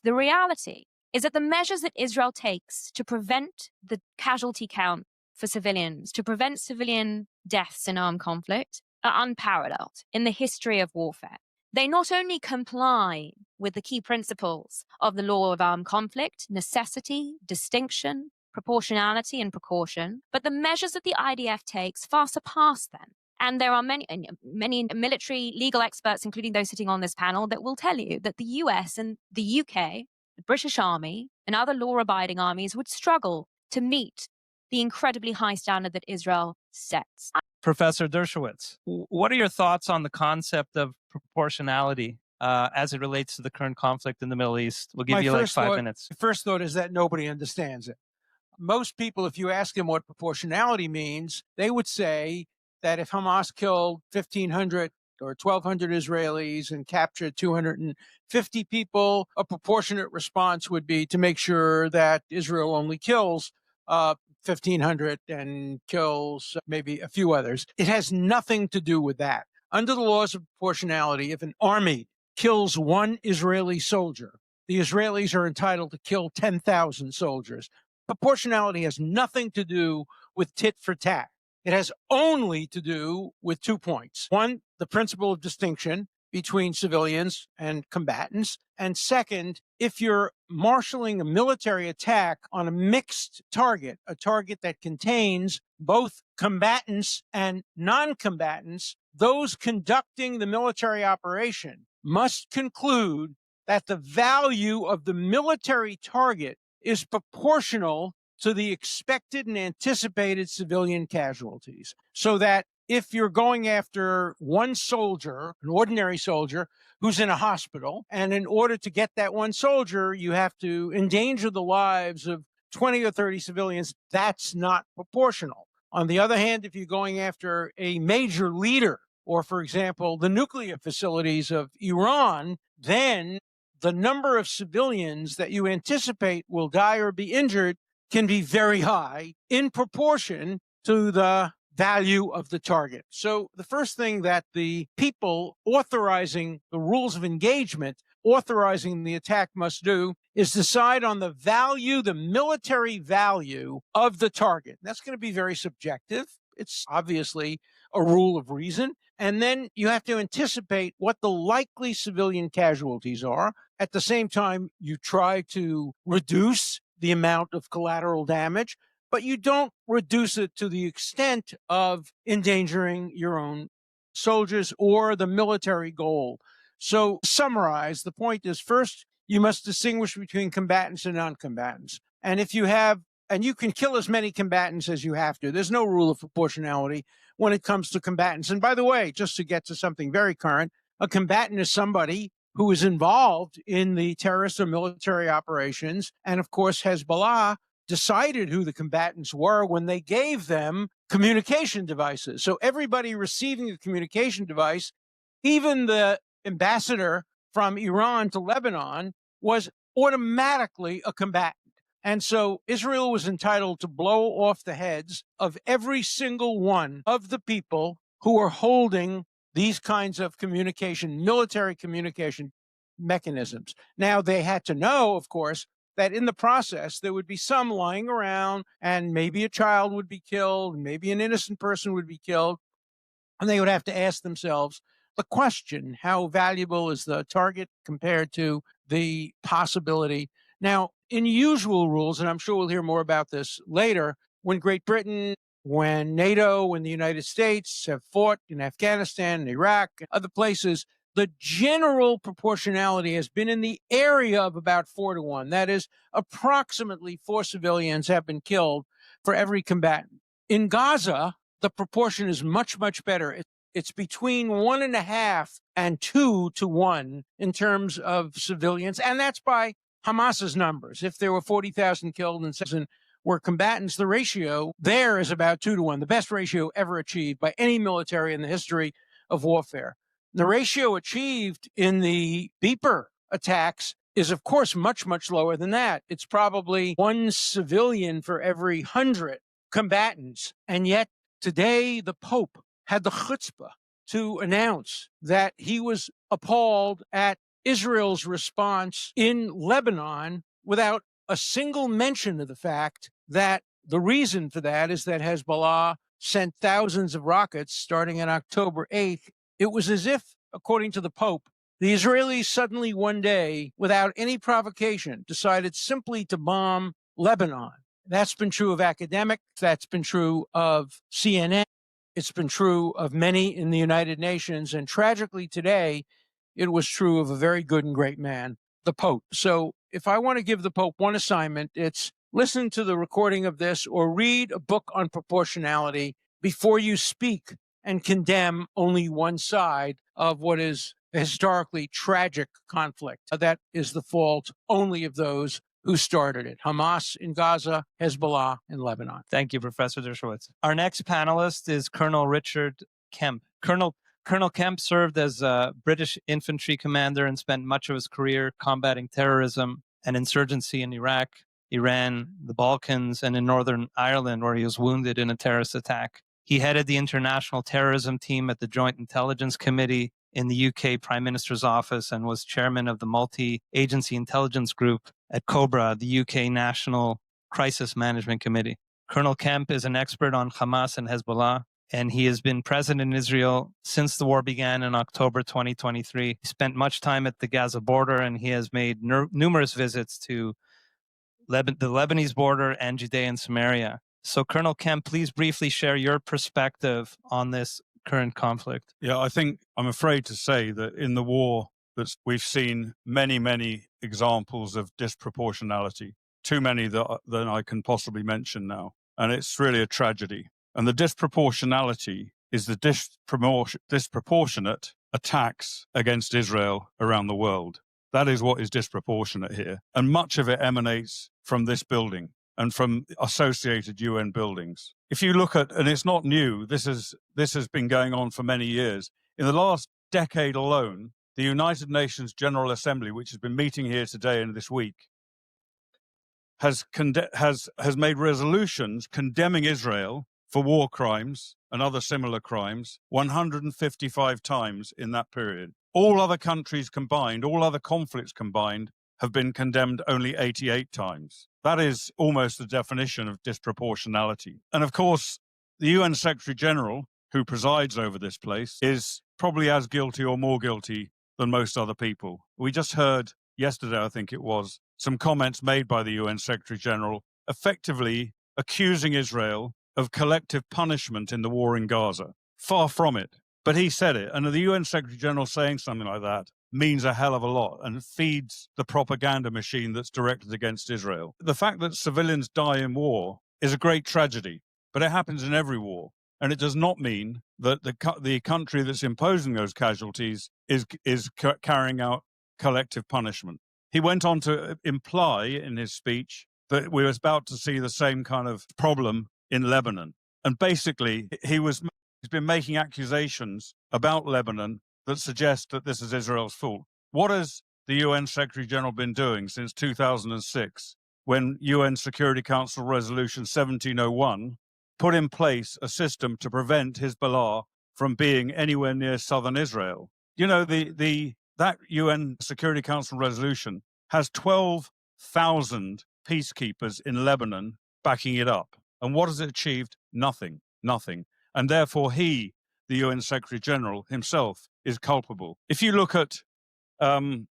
The reality is that the measures that Israel takes to prevent the casualty count for civilians, to prevent civilian deaths in armed conflict, are unparalleled in the history of warfare. They not only comply with the key principles of the law of armed conflict, necessity, distinction, proportionality, and precaution, but the measures that the IDF takes far surpass them. And there are many military legal experts, including those sitting on this panel, that will tell you that the US and the UK, the British Army, and other law-abiding armies would struggle to meet the incredibly high standard that Israel sets. Professor Dershowitz, what are your thoughts on the concept of proportionality as it relates to the current conflict in the Middle East? We'll give you like 5 minutes. My first thought is that nobody understands it. Most people, if you ask them what proportionality means, they would say that if Hamas killed 1,500 or 1,200 Israelis and captured 250 people, a proportionate response would be to make sure that Israel only kills 1,500 and kills maybe a few others. It has nothing to do with that. Under the laws of proportionality, if an army kills one Israeli soldier, the Israelis are entitled to kill 10,000 soldiers. Proportionality has nothing to do with tit for tat. It has only to do with 2 points. One, the principle of distinction between civilians and combatants. And second, if you're marshaling a military attack on a mixed target, a target that contains both combatants and non-combatants, those conducting the military operation must conclude that the value of the military target is proportional to the expected and anticipated civilian casualties. So that if you're going after one soldier, an ordinary soldier, who's in a hospital, and in order to get that one soldier, you have to endanger the lives of 20 or 30 civilians, that's not proportional. On the other hand, if you're going after a major leader, or for example, the nuclear facilities of Iran, then the number of civilians that you anticipate will die or be injured can be very high in proportion to the value of the target. So the first thing that the people authorizing the rules of engagement, authorizing the attack must do is decide on the value, the military value of the target. That's going to be very subjective. It's obviously a rule of reason. And then you have to anticipate what the likely civilian casualties are. At the same time, you try to reduce the amount of collateral damage, but you don't reduce it to the extent of endangering your own soldiers or the military goal. So to summarize, the point is, first, you must distinguish between combatants and non-combatants. And if you have, and you can kill as many combatants as you have to. There's no rule of proportionality when it comes to combatants. And by the way, just to get to something very current, a combatant is somebody who is involved in the terrorist or military operations. And of course, Hezbollah decided who the combatants were when they gave them communication devices. So everybody receiving a communication device, even the ambassador from Iran to Lebanon, was automatically a combatant. And so Israel was entitled to blow off the heads of every single one of the people who are holding these kinds of communication, military communication mechanisms. Now, they had to know, of course, that in the process, there would be some lying around and maybe a child would be killed, maybe an innocent person would be killed. And they would have to ask themselves the question, how valuable is the target compared to the possibility? Now, in usual rules, and I'm sure we'll hear more about this later, when Great Britain, when NATO, when the United States have fought in Afghanistan, and Iraq, and other places, the general proportionality has been in the area of about 4-to-1. That is, approximately 4 civilians have been killed for every combatant. In Gaza, the proportion is much, much better. It's between 1.5 and 2-to-1 in terms of civilians, and that's by Hamas's numbers. If there were 40,000 killed and 7,000 were combatants, the ratio there is about 2-to-1, the best ratio ever achieved by any military in the history of warfare. The ratio achieved in the beeper attacks is, of course, much, much lower than that. It's probably 1 civilian for every 100 combatants. And yet today, the Pope had the chutzpah to announce that he was appalled at Israel's response in Lebanon without a single mention of the fact that the reason for that is that Hezbollah sent thousands of rockets starting on October 8th. It was as if, according to the Pope, the Israelis suddenly one day, without any provocation, decided simply to bomb Lebanon. That's been true of academics. That's been true of CNN. It's been true of many in the United Nations. And tragically today, it was true of a very good and great man, the Pope. So if I want to give the Pope one assignment, it's listen to the recording of this or read a book on proportionality before you speak and condemn only one side of what is a historically tragic conflict. That is the fault only of those who started it. Hamas in Gaza, Hezbollah in Lebanon. Thank you, Professor Dershowitz. Our next panelist is Colonel Richard Kemp. Colonel Kemp served as a British infantry commander and spent much of his career combating terrorism and insurgency in Iraq, Iran, the Balkans, and in Northern Ireland, where he was wounded in a terrorist attack. He headed the international terrorism team at the Joint Intelligence Committee in the UK Prime Minister's office and was chairman of the Multi-Agency Intelligence Group at COBRA, the UK National Crisis Management Committee. Colonel Kemp is an expert on Hamas and Hezbollah, and he has been present in Israel since the war began in October 2023. He spent much time at the Gaza border, and he has made numerous visits to the Lebanese border and Judea and Samaria. So, Colonel Kemp, please briefly share your perspective on this current conflict. Yeah, I think I'm afraid to say that in the war that we've seen many, many examples of disproportionality, too many that I can possibly mention now. And it's really a tragedy. And the disproportionality is the disproportionate attacks against Israel around the world. That is what is disproportionate here. And much of it emanates from this building and from associated UN buildings. If you look at, and it's not new, this has been going on for many years. In the last decade alone, the United Nations General Assembly, which has been meeting here today and this week, has made resolutions condemning Israel for war crimes and other similar crimes 155 times in that period. All other countries combined, all other conflicts combined, have been condemned only 88 times. That is almost the definition of disproportionality. And of course, the UN Secretary General, who presides over this place, is probably as guilty or more guilty than most other people. We just heard yesterday, I think it was, some comments made by the UN Secretary General effectively accusing Israel of collective punishment in the war in Gaza. Far from it. But he said it. And the UN Secretary General saying something like that means a hell of a lot and feeds the propaganda machine that's directed against Israel. The fact that civilians die in war is a great tragedy, but it happens in every war. And it does not mean that the country that's imposing those casualties is carrying out collective punishment. He went on to imply in his speech that we were about to see the same kind of problem in Lebanon. And basically, he's been making accusations about Lebanon that suggest that this is Israel's fault. What has the UN Secretary General been doing since 2006, when UN Security Council Resolution 1701 put in place a system to prevent Hezbollah from being anywhere near southern Israel? You know, that UN Security Council resolution has 12,000 peacekeepers in Lebanon backing it up. And what has it achieved? Nothing. And therefore the UN Secretary General himself, is culpable. If you look at beyond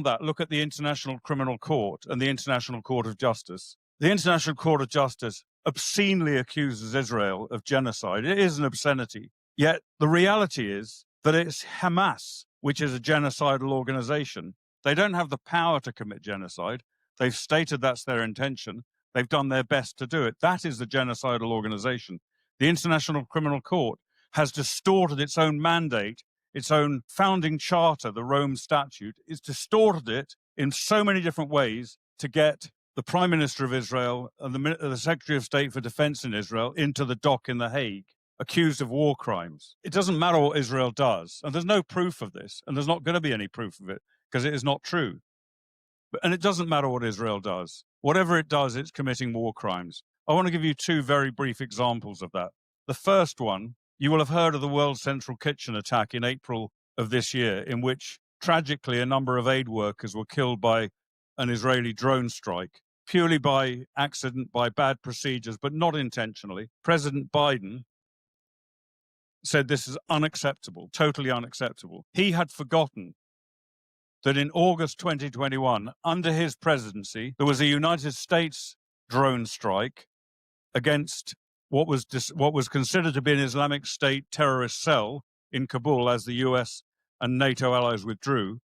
that, look at the International Criminal Court and the International Court of Justice. The International Court of Justice obscenely accuses Israel of genocide. It is an obscenity. Yet the reality is that it's Hamas, which is a genocidal organization. They don't have the power to commit genocide. They've stated that's their intention. They've done their best to do it. That is the genocidal organization. The International Criminal Court has distorted its own mandate, its own founding charter, the Rome Statute. It's distorted it in so many different ways to get the Prime Minister of Israel and the Secretary of State for Defense in Israel into the dock in The Hague, accused of war crimes. It doesn't matter what Israel does, and there's no proof of this, and there's not going to be any proof of it, because it is not true. And it doesn't matter what Israel does. Whatever it does, it's committing war crimes. I want to give you two very brief examples of that. The first one, you will have heard of the World Central Kitchen attack in April of this year, in which tragically a number of aid workers were killed by an Israeli drone strike, purely by accident, by bad procedures, but not intentionally. President Biden said this is unacceptable, totally unacceptable. He had forgotten that in August 2021, under his presidency, there was a United States drone strike against what was considered to be an Islamic State terrorist cell in Kabul as the US and NATO allies withdrew.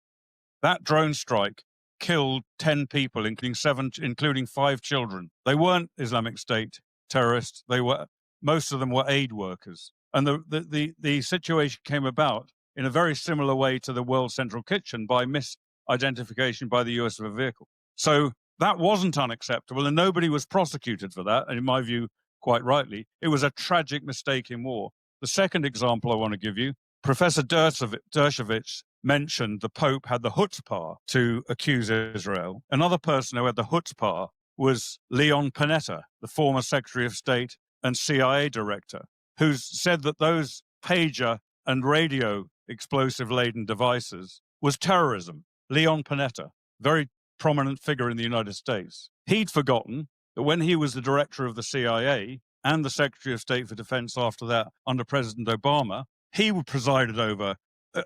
That drone strike killed 10 people, including 5 children. They weren't Islamic State terrorists. Most of them were aid workers. And the situation came about in a very similar way to the World Central Kitchen by misidentification by the US of a vehicle. So that wasn't unacceptable, and nobody was prosecuted for that. And in my view, quite rightly, it was a tragic mistake in war. The second example I want to give you, Professor Dershowitz mentioned the Pope had the chutzpah to accuse Israel. Another person who had the chutzpah was Leon Panetta, the former Secretary of State and CIA director, who said that those pager and radio explosive-laden devices was terrorism. Leon Panetta, very prominent figure in the United States. He'd forgotten that when he was the director of the CIA and the Secretary of State for Defense after that under President Obama, he presided over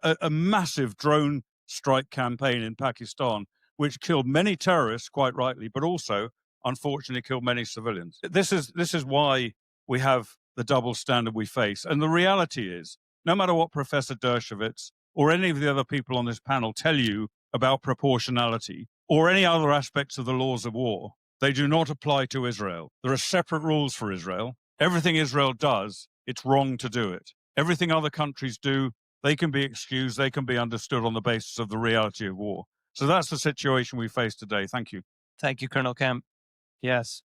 a massive drone strike campaign in Pakistan, which killed many terrorists, quite rightly, but also, unfortunately, killed many civilians. This is why we have the double standard we face. And the reality is, no matter what Professor Dershowitz or any of the other people on this panel tell you about proportionality or any other aspects of the laws of war, they do not apply to Israel. There are separate rules for Israel. Everything Israel does, it's wrong to do it. Everything other countries do, they can be excused, they can be understood on the basis of the reality of war. So that's the situation we face today. Thank you. Thank you, Colonel Kemp. Yes.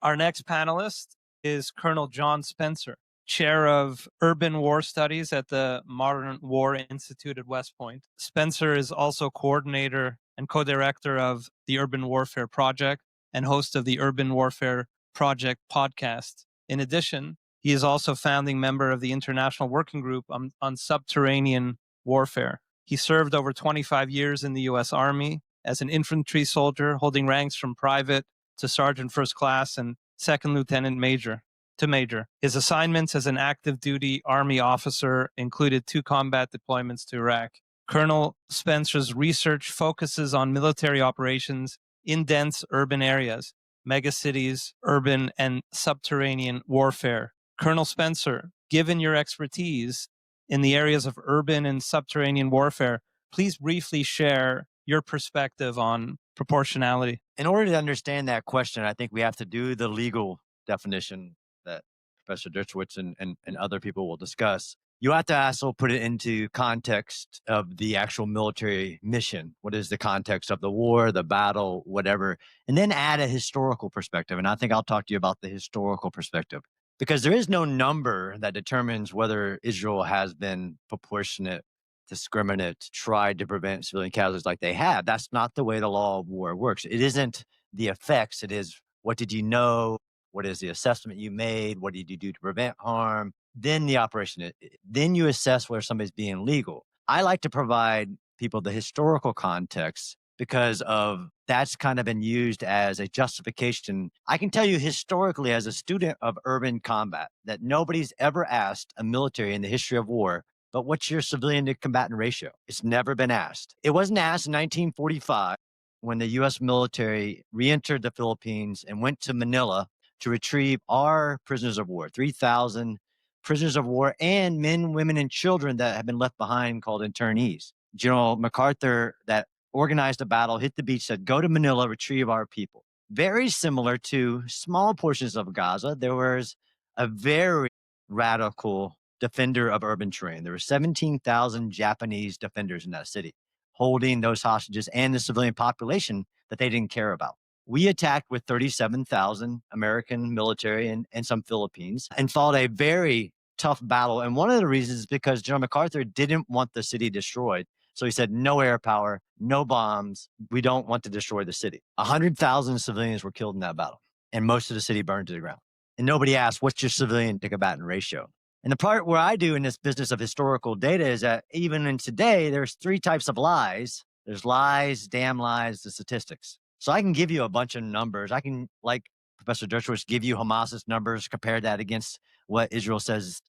Our next panelist is Colonel John Spencer, Chair of Urban War Studies at the Modern War Institute at West Point. Spencer is also coordinator and co-director of the Urban Warfare Project and host of the Urban Warfare Project podcast. In addition, he is also founding member of the International Working Group on Subterranean Warfare. He served over 25 years in the U.S. Army as an infantry soldier, holding ranks from private to sergeant first class and second lieutenant major to major. His assignments as an active duty Army officer included 2 combat deployments to Iraq. Colonel Spencer's research focuses on military operations in dense urban areas, megacities, urban and subterranean warfare. Colonel Spencer, given your expertise in the areas of urban and subterranean warfare, please briefly share your perspective on proportionality. In order to understand that question, I think we have to do the legal definition that Professor Dershowitz and other people will discuss. You have to also put it into context of the actual military mission. What is the context of the war, the battle, whatever, and then add a historical perspective. And I think I'll talk to you about the historical perspective, because there is no number that determines whether Israel has been proportionate, discriminate, tried to prevent civilian casualties like they have. That's not the way the law of war works. It isn't the effects. It is, what did you know? What is the assessment you made? What did you do to prevent harm? Then the operation. Then you assess whether somebody's being legal. I like to provide people the historical context because of that's kind of been used as a justification. I can tell you historically as a student of urban combat that nobody's ever asked a military in the history of war, but what's your civilian to combatant ratio? It's never been asked. It wasn't asked in 1945 when the U.S. military re-entered the Philippines and went to Manila to retrieve our prisoners of war, 3,000 prisoners of war and men, women, and children that have been left behind called internees. General MacArthur, that organized a battle, hit the beach, said, go to Manila, retrieve our people. Very similar to small portions of Gaza, there was a very radical defender of urban terrain. There were 17,000 Japanese defenders in that city, holding those hostages and the civilian population that they didn't care about. We attacked with 37,000 American military and some Philippines and fought a very tough battle. And one of the reasons is because General MacArthur didn't want the city destroyed. So he said, no air power, no bombs. We don't want to destroy the city. 100,000 civilians were killed in that battle, and most of the city burned to the ground. And nobody asked, what's your civilian to combatant ratio? And the part where I do in this business of historical data is that even in today, there's 3 types of lies. There's lies, damn lies, the statistics. So I can give you a bunch of numbers. I can, like Professor Dershowitz, give you Hamas's numbers, compare that against what Israel says.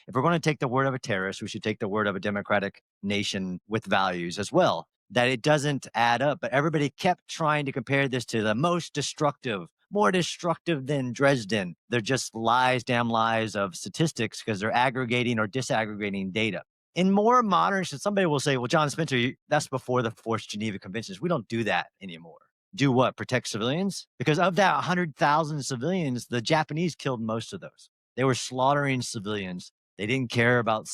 If we're going to take the word of a terrorist, we should take the word of a democratic nation with values as well. That it doesn't add up. But everybody kept trying to compare this to the most destructive, more destructive than Dresden. They're just lies, damn lies of statistics because they're aggregating or disaggregating data. In more modern, somebody will say, well, John Spencer, that's before the Forced Geneva Conventions. We don't do that anymore. Do what? Protect civilians? Because of that 100,000 civilians, the Japanese killed most of those. They were slaughtering civilians. They didn't care about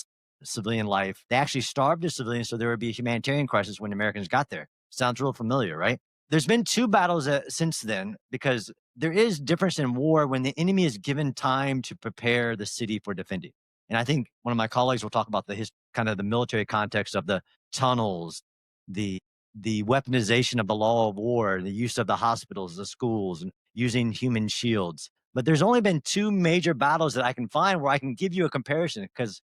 civilian life. They actually starved the civilians so there would be a humanitarian crisis when the Americans got there. Sounds real familiar, right? There's been 2 battles since then because there is difference in war when the enemy is given time to prepare the city for defending. And I think one of my colleagues will talk about the kind of the military context of the tunnels, the weaponization of the law of war, the use of the hospitals, the schools, and using human shields. But there's only been 2 major battles that I can find where I can give you a comparison because,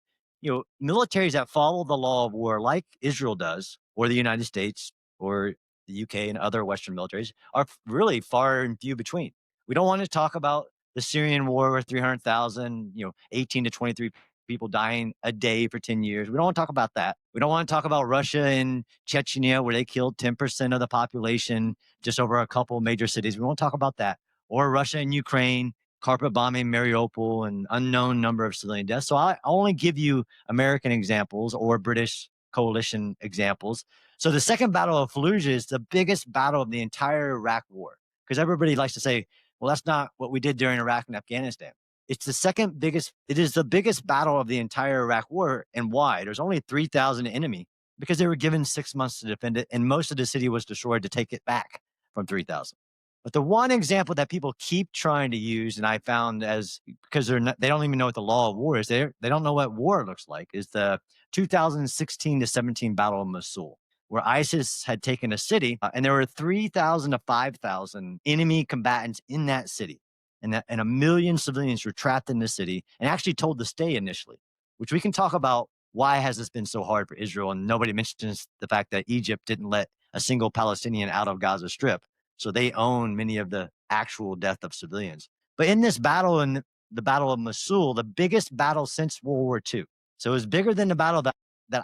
militaries that follow the law of war like Israel does, or the United States, or the UK and other Western militaries are really far and few between. We don't want to talk about the Syrian war where 300,000, 18 to 23 people dying a day for 10 years. We don't want to talk about that. We don't want to talk about Russia and Chechnya where they killed 10% of the population just over a couple major cities. We won't talk about that. Or Russia and Ukraine, carpet bombing Mariupol, and unknown number of civilian deaths. So I only give you American examples or British coalition examples. So the Second Battle of Fallujah is the biggest battle of the entire Iraq war because everybody likes to say, well, that's not what we did during Iraq and Afghanistan. It's the second biggest, it is the biggest battle of the entire Iraq war. And why? There's only 3,000 enemy because they were given 6 months to defend it. And most of the city was destroyed to take it back from 3,000. But the one example that people keep trying to use, and I found because they don't even know what the law of war is. They don't know what war looks like, is the 2016 to 17 Battle of Mosul, where ISIS had taken a city and there were 3,000 to 5,000 enemy combatants in that city. And 1 million civilians were trapped in the city and actually told to stay initially, which we can talk about why has this been so hard for Israel. And nobody mentions the fact that Egypt didn't let a single Palestinian out of Gaza Strip. So they own many of the actual death of civilians. But in this battle, in the Battle of Mosul, the biggest battle since World War II. So it was bigger than the battle that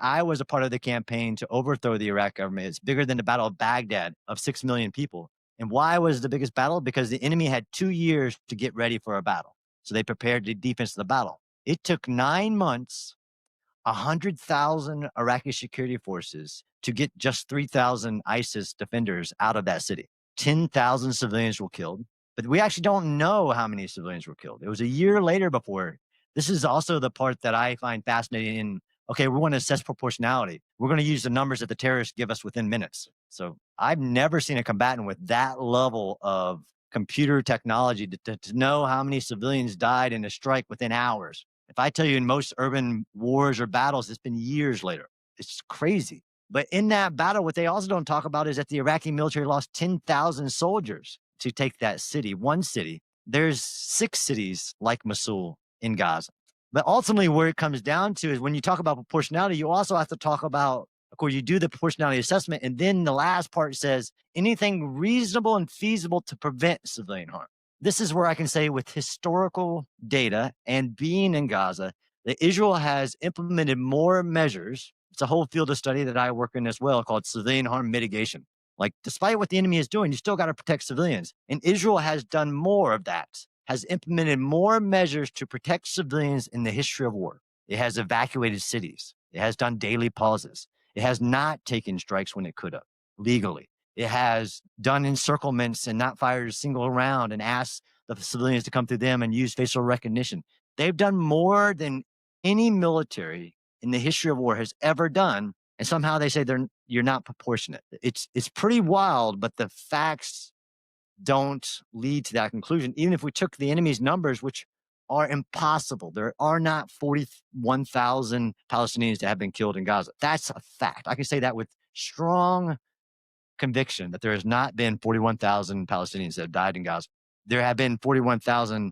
I was a part of the campaign to overthrow the Iraq government. It's bigger than the Battle of Baghdad of 6 million people. And why was the biggest battle? Because the enemy had 2 years to get ready for a battle. So they prepared the defense of the battle. It took 9 months, 100,000 Iraqi security forces to get just 3,000 ISIS defenders out of that city. 10,000 civilians were killed, but we actually don't know how many civilians were killed. It was a year later before. This is also the part that I find fascinating in, okay, we want to assess proportionality. We're going to use the numbers that the terrorists give us within minutes. So I've never seen a combatant with that level of computer technology to know how many civilians died in a strike within hours. If I tell you in most urban wars or battles, it's been years later. It's crazy. But in that battle, what they also don't talk about is that the Iraqi military lost 10,000 soldiers to take that city, one city. There's 6 cities like Mosul in Gaza. But ultimately, where it comes down to is when you talk about proportionality, you also have to talk about, of course, you do the proportionality assessment. And then the last part says anything reasonable and feasible to prevent civilian harm. This is where I can say with historical data and being in Gaza, that Israel has implemented more measures. It's a whole field of study that I work in as well called civilian harm mitigation. Like, despite what the enemy is doing, you still got to protect civilians. And Israel has done more of that, has implemented more measures to protect civilians in the history of war. It has evacuated cities. It has done daily pauses. It has not taken strikes when it could have legally. It has done encirclements and not fired a single round and asked the civilians to come through them and use facial recognition. They've done more than any military in the history of war has ever done, and somehow they say you're not proportionate. It's pretty wild, but the facts don't lead to that conclusion. Even if we took the enemy's numbers, which are impossible, there are not 41,000 Palestinians that have been killed in Gaza. That's a fact. I can say that with strong conviction that there has not been 41,000 Palestinians that have died in Gaza. There have been 41,000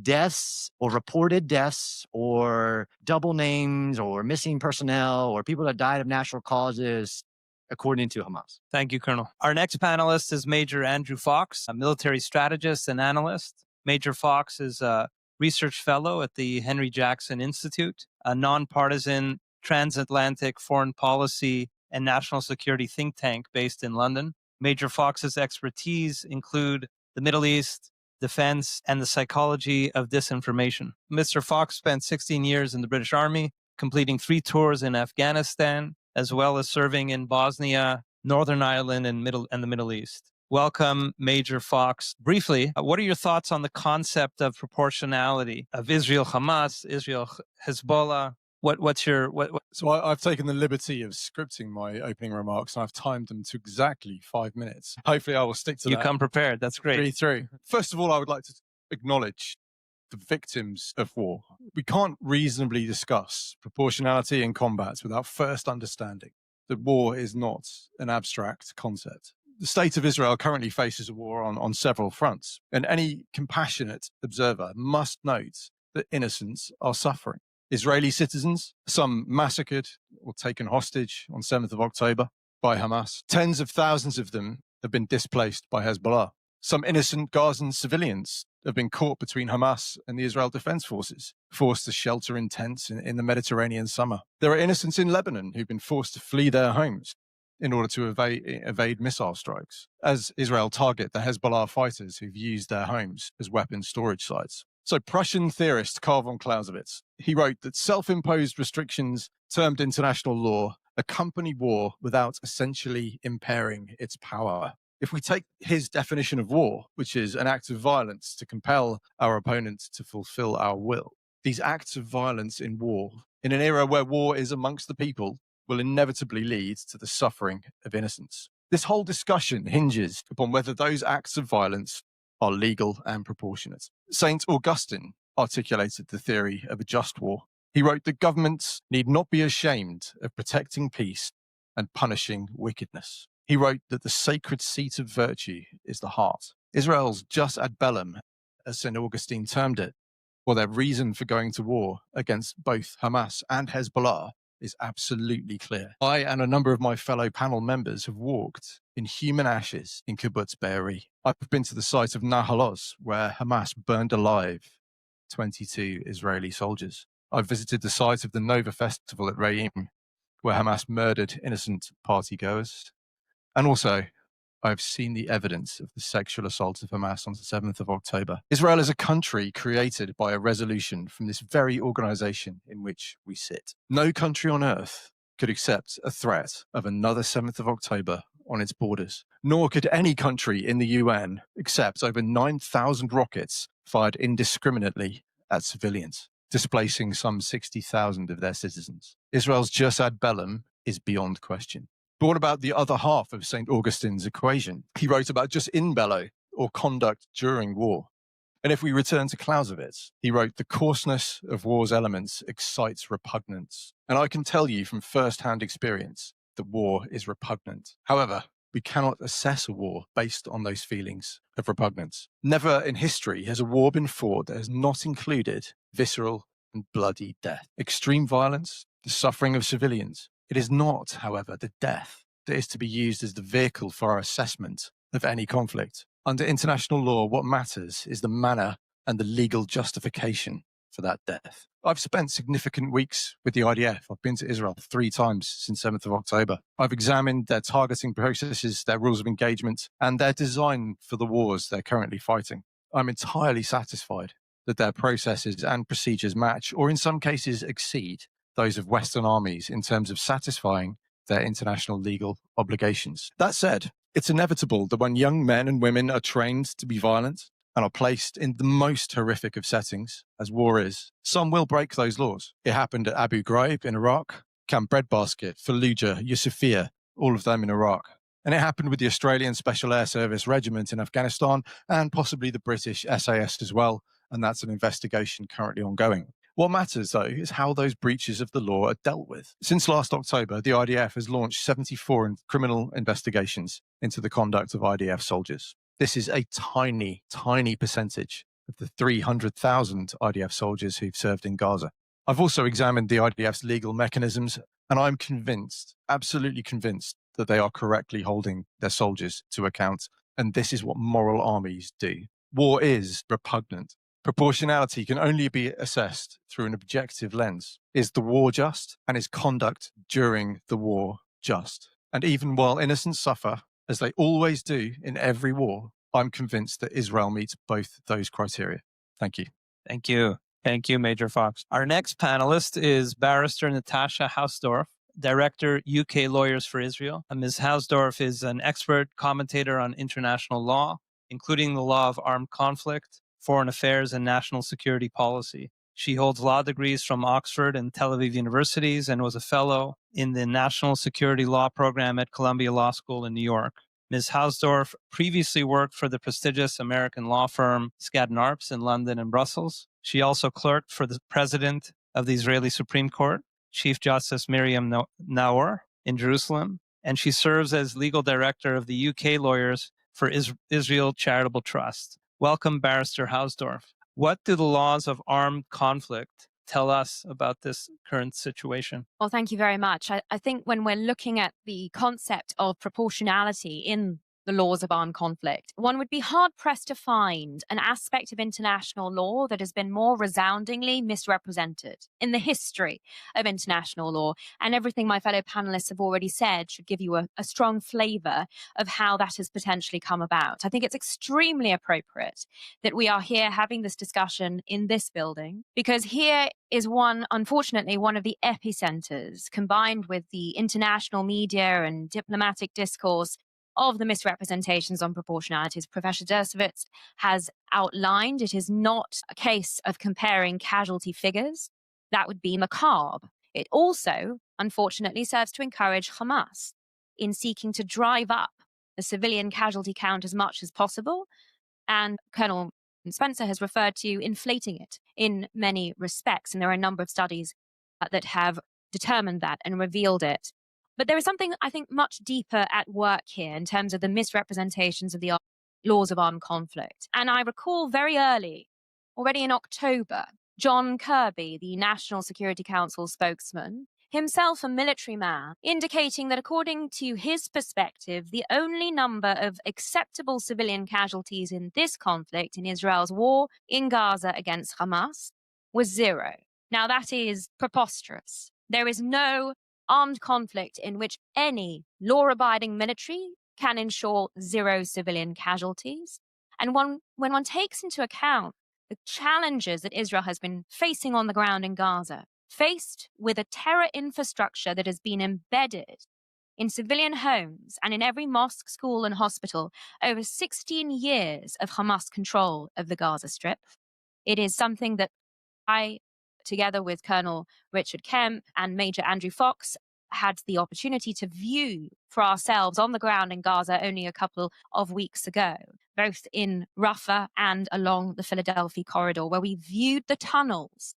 deaths or reported deaths or double names or missing personnel or people that died of natural causes, according to Hamas. Thank you, Colonel. Our next panelist is Major Andrew Fox, a military strategist and analyst. Major Fox is a research fellow at the Henry Jackson Institute, a nonpartisan transatlantic foreign policy and national security think tank based in London. Major Fox's expertise include the Middle East, defense, and the psychology of disinformation. Mr. Fox spent 16 years in the British Army, completing 3 tours in Afghanistan, as well as serving in Bosnia, Northern Ireland, and the Middle East. Welcome, Major Fox. Briefly, what are your thoughts on the concept of proportionality of Israel-Hamas, Israel-Hezbollah? So I've taken the liberty of scripting my opening remarks, and I've timed them to exactly 5 minutes. Hopefully I will stick to that. You come prepared. That's great. 3 through. First of all, I would like to acknowledge the victims of war. We can't reasonably discuss proportionality in combat without first understanding that war is not an abstract concept. The state of Israel currently faces a war on several fronts, and any compassionate observer must note that innocents are suffering. Israeli citizens, some massacred or taken hostage on 7th of October by Hamas. Tens of thousands of them have been displaced by Hezbollah. Some innocent Gazan civilians have been caught between Hamas and the Israel Defense Forces, forced to shelter in tents in the Mediterranean summer. There are innocents in Lebanon who've been forced to flee their homes in order to evade missile strikes, as Israel target the Hezbollah fighters who've used their homes as weapons storage sites. So Prussian theorist Karl von Clausewitz, he wrote that self-imposed restrictions termed international law accompany war without essentially impairing its power. If we take his definition of war, which is an act of violence to compel our opponent to fulfill our will, these acts of violence in war, in an era where war is amongst the people, will inevitably lead to the suffering of innocents. This whole discussion hinges upon whether those acts of violence are legal and proportionate. Saint Augustine articulated the theory of a just war. He wrote that governments need not be ashamed of protecting peace and punishing wickedness. He wrote that the sacred seat of virtue is the heart. Israel's jus ad bellum, as St. Augustine termed it, or their reason for going to war against both Hamas and Hezbollah, is absolutely clear. I and a number of my fellow panel members have walked in human ashes in Kibbutz Be'eri. I've been to the site of Nahal Oz, where Hamas burned alive 22 Israeli soldiers. I've visited the site of the Nova Festival at Re'im, where Hamas murdered innocent partygoers. And also, I've seen the evidence of the sexual assault of Hamas on the 7th of October. Israel is a country created by a resolution from this very organization in which we sit. No country on earth could accept a threat of another 7th of October on its borders, nor could any country in the UN accept over 9,000 rockets fired indiscriminately at civilians, displacing some 60,000 of their citizens. Israel's jus ad bellum is beyond question. But what about the other half of St. Augustine's equation? He wrote about jus in bello, or conduct during war. And if we return to Clausewitz, he wrote, the coarseness of war's elements excites repugnance. And I can tell you from first-hand experience that war is repugnant. However, we cannot assess a war based on those feelings of repugnance. Never in history has a war been fought that has not included visceral and bloody death, extreme violence, the suffering of civilians. It is not, however, the death that is to be used as the vehicle for our assessment of any conflict. Under international law, what matters is the manner and the legal justification for that death. I've spent significant weeks with the IDF. I've been to Israel 3 times since 7th of October. I've examined their targeting processes, their rules of engagement, and their design for the wars they're currently fighting. I'm entirely satisfied that their processes and procedures match, or in some cases exceed, those of Western armies in terms of satisfying their international legal obligations. That said, it's inevitable that when young men and women are trained to be violent and are placed in the most horrific of settings, as war is, some will break those laws. It happened at Abu Ghraib in Iraq, Camp Breadbasket, Fallujah, Yusufia, all of them in Iraq. And it happened with the Australian Special Air Service Regiment in Afghanistan and possibly the British SAS as well, and that's an investigation currently ongoing. What matters, though, is how those breaches of the law are dealt with. Since last October, the IDF has launched 74 criminal investigations into the conduct of IDF soldiers. This is a tiny, tiny percentage of the 300,000 IDF soldiers who've served in Gaza. I've also examined the IDF's legal mechanisms, and I'm convinced, absolutely convinced, that they are correctly holding their soldiers to account. And this is what moral armies do. War is repugnant. Proportionality can only be assessed through an objective lens. Is the war just? And is conduct during the war just? And even while innocents suffer, as they always do in every war, I'm convinced that Israel meets both those criteria. Thank you. Thank you. Thank you, Major Fox. Our next panelist is Barrister Natasha Hausdorff, Director, UK Lawyers for Israel. Ms. Hausdorff is an expert commentator on international law, including the law of armed conflict, foreign affairs, and national security policy. She holds law degrees from Oxford and Tel Aviv universities and was a fellow in the National Security Law program at Columbia Law School in New York. Ms. Hausdorff previously worked for the prestigious American law firm Skadden Arps in London and Brussels. She also clerked for the president of the Israeli Supreme Court, Chief Justice Miriam Naor, in Jerusalem, and she serves as legal director of the UK Lawyers for Israel Charitable Trust. Welcome, Barrister Hausdorff. What do the laws of armed conflict tell us about this current situation? Well, thank you very much. I think when we're looking at the concept of proportionality in the laws of armed conflict, one would be hard-pressed to find an aspect of international law that has been more resoundingly misrepresented in the history of international law. And everything my fellow panelists have already said should give you a strong flavor of how that has potentially come about. I think it's extremely appropriate that we are here having this discussion in this building, because here is unfortunately, one of the epicenters, combined with the international media and diplomatic discourse, of the misrepresentations on proportionalities. Professor Dershowitz has outlined it is not a case of comparing casualty figures. That would be macabre. It also, unfortunately, serves to encourage Hamas in seeking to drive up the civilian casualty count as much as possible. And Colonel Spencer has referred to inflating it in many respects. And there are a number of studies that have determined that and revealed it. But there is something, I think, much deeper at work here in terms of the misrepresentations of the laws of armed conflict. And I recall very early, already in October, John Kirby, the National Security Council spokesman, himself a military man, indicating that according to his perspective, the only number of acceptable civilian casualties in this conflict, in Israel's war in Gaza against Hamas, was 0. Now, that is preposterous. There is no armed conflict in which any law-abiding military can ensure 0 civilian casualties. And when one takes into account the challenges that Israel has been facing on the ground in Gaza, faced with a terror infrastructure that has been embedded in civilian homes and in every mosque, school, and hospital over 16 years of Hamas control of the Gaza Strip, it is something that I, together with Colonel Richard Kemp and Major Andrew Fox, had the opportunity to view for ourselves on the ground in Gaza only a couple of weeks ago, both in Rafah and along the Philadelphia corridor, where we viewed the tunnels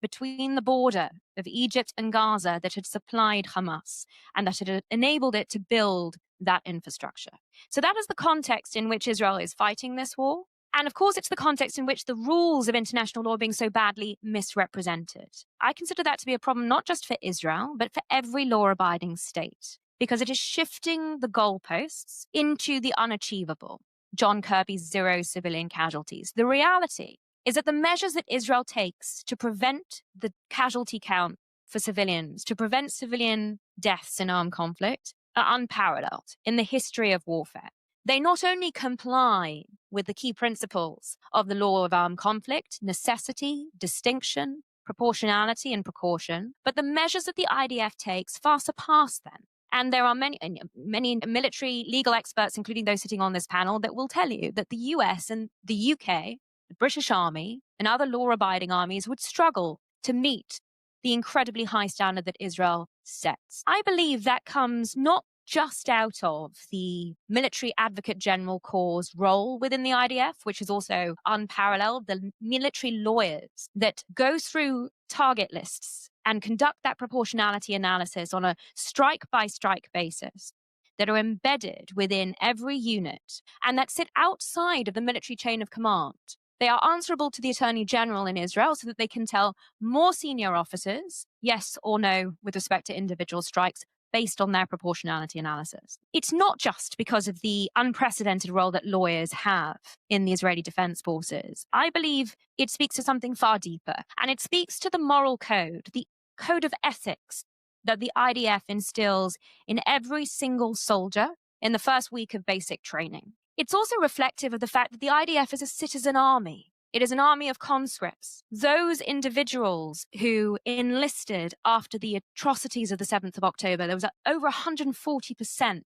between the border of Egypt and Gaza that had supplied Hamas and that had enabled it to build that infrastructure. So that is the context in which Israel is fighting this war. And of course, it's the context in which the rules of international law are being so badly misrepresented. I consider that to be a problem not just for Israel, but for every law-abiding state, because it is shifting the goalposts into the unachievable. John Kirby's 0 civilian casualties. The reality is that the measures that Israel takes to prevent the casualty count for civilians, to prevent civilian deaths in armed conflict, are unparalleled in the history of warfare. They not only comply with the key principles of the law of armed conflict, necessity, distinction, proportionality, and precaution, but the measures that the IDF takes far surpass them. And there are many military legal experts, including those sitting on this panel, that will tell you that the US and the UK, the British Army, and other law-abiding armies would struggle to meet the incredibly high standard that Israel sets. I believe that comes not just out of the Military Advocate General Corps' role within the IDF, which is also unparalleled, the military lawyers that go through target lists and conduct that proportionality analysis on a strike-by-strike basis, that are embedded within every unit and that sit outside of the military chain of command They are answerable to the Attorney General in Israel so that they can tell more senior officers yes or no with respect to individual strikes based on their proportionality analysis. It's not just because of the unprecedented role that lawyers have in the Israeli Defense Forces. I believe it speaks to something far deeper, and it speaks to the moral code, the code of ethics that the IDF instills in every single soldier in the first week of basic training. It's also reflective of the fact that the IDF is a citizen army. It is an army of conscripts. Those individuals who enlisted after the atrocities of the 7th of October, there was over 140%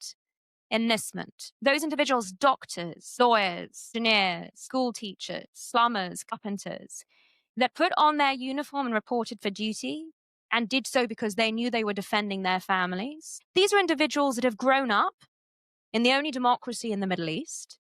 enlistment. Those individuals, doctors, lawyers, engineers, school teachers, plumbers, carpenters, that put on their uniform and reported for duty and did so because they knew they were defending their families. These are individuals that have grown up in the only democracy in the Middle East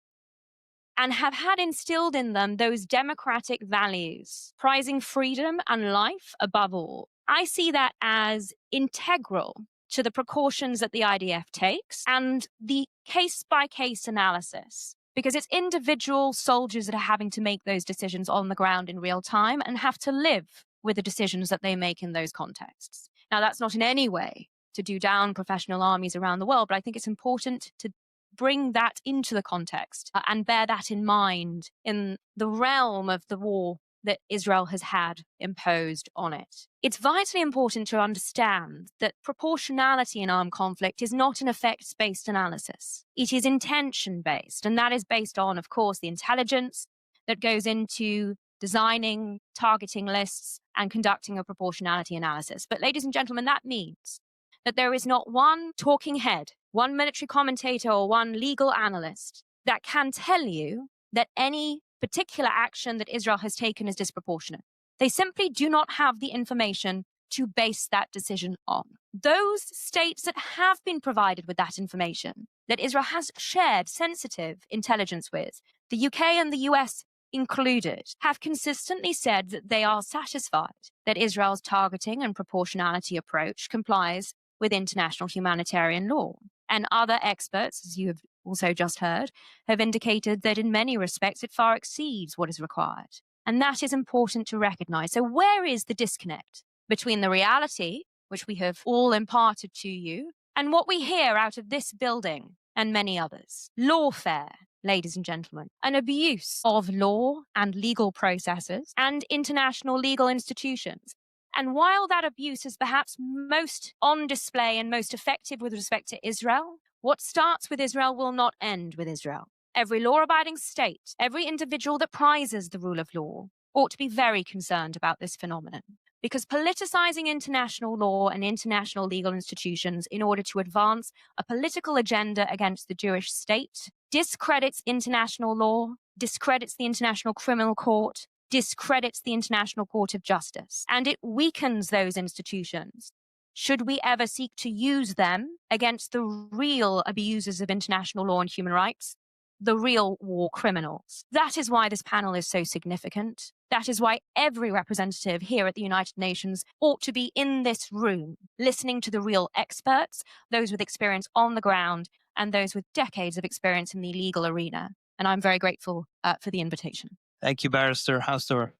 and have had instilled in them those democratic values, prizing freedom and life above all. I see that as integral to the precautions that the IDF takes and the case-by-case analysis, because it's individual soldiers that are having to make those decisions on the ground in real time and have to live with the decisions that they make in those contexts. Now, that's not in any way to do down professional armies around the world, but I think it's important to bring that into the context and bear that in mind in the realm of the war that Israel has had imposed on it. It's vitally important to understand that proportionality in armed conflict is not an effects-based analysis. It is intention-based, and that is based on, of course, the intelligence that goes into designing, targeting lists, and conducting a proportionality analysis. But ladies and gentlemen, that means that there is not one talking head, one military commentator, or one legal analyst that can tell you that any particular action that Israel has taken is disproportionate. They simply do not have the information to base that decision on. Those states that have been provided with that information, that Israel has shared sensitive intelligence with, the UK and the US included, have consistently said that they are satisfied that Israel's targeting and proportionality approach complies with international humanitarian law. And other experts, as you have also just heard, have indicated that in many respects it far exceeds what is required. And that is important to recognize. So where is the disconnect between the reality, which we have all imparted to you, and what we hear out of this building and many others? Lawfare, ladies and gentlemen, an abuse of law and legal processes and international legal institutions. And while that abuse is perhaps most on display and most effective with respect to Israel, what starts with Israel will not end with Israel. Every law-abiding state, every individual that prizes the rule of law, ought to be very concerned about this phenomenon. Because politicizing international law and international legal institutions in order to advance a political agenda against the Jewish state discredits international law, discredits the International Criminal Court, discredits the International Court of Justice, and it weakens those institutions. Should we ever seek to use them against the real abusers of international law and human rights, the real war criminals? That is why this panel is so significant. That is why every representative here at the United Nations ought to be in this room, listening to the real experts, those with experience on the ground, and those with decades of experience in the legal arena. And I'm very grateful for the invitation. Thank you, Barrister Hausdorff.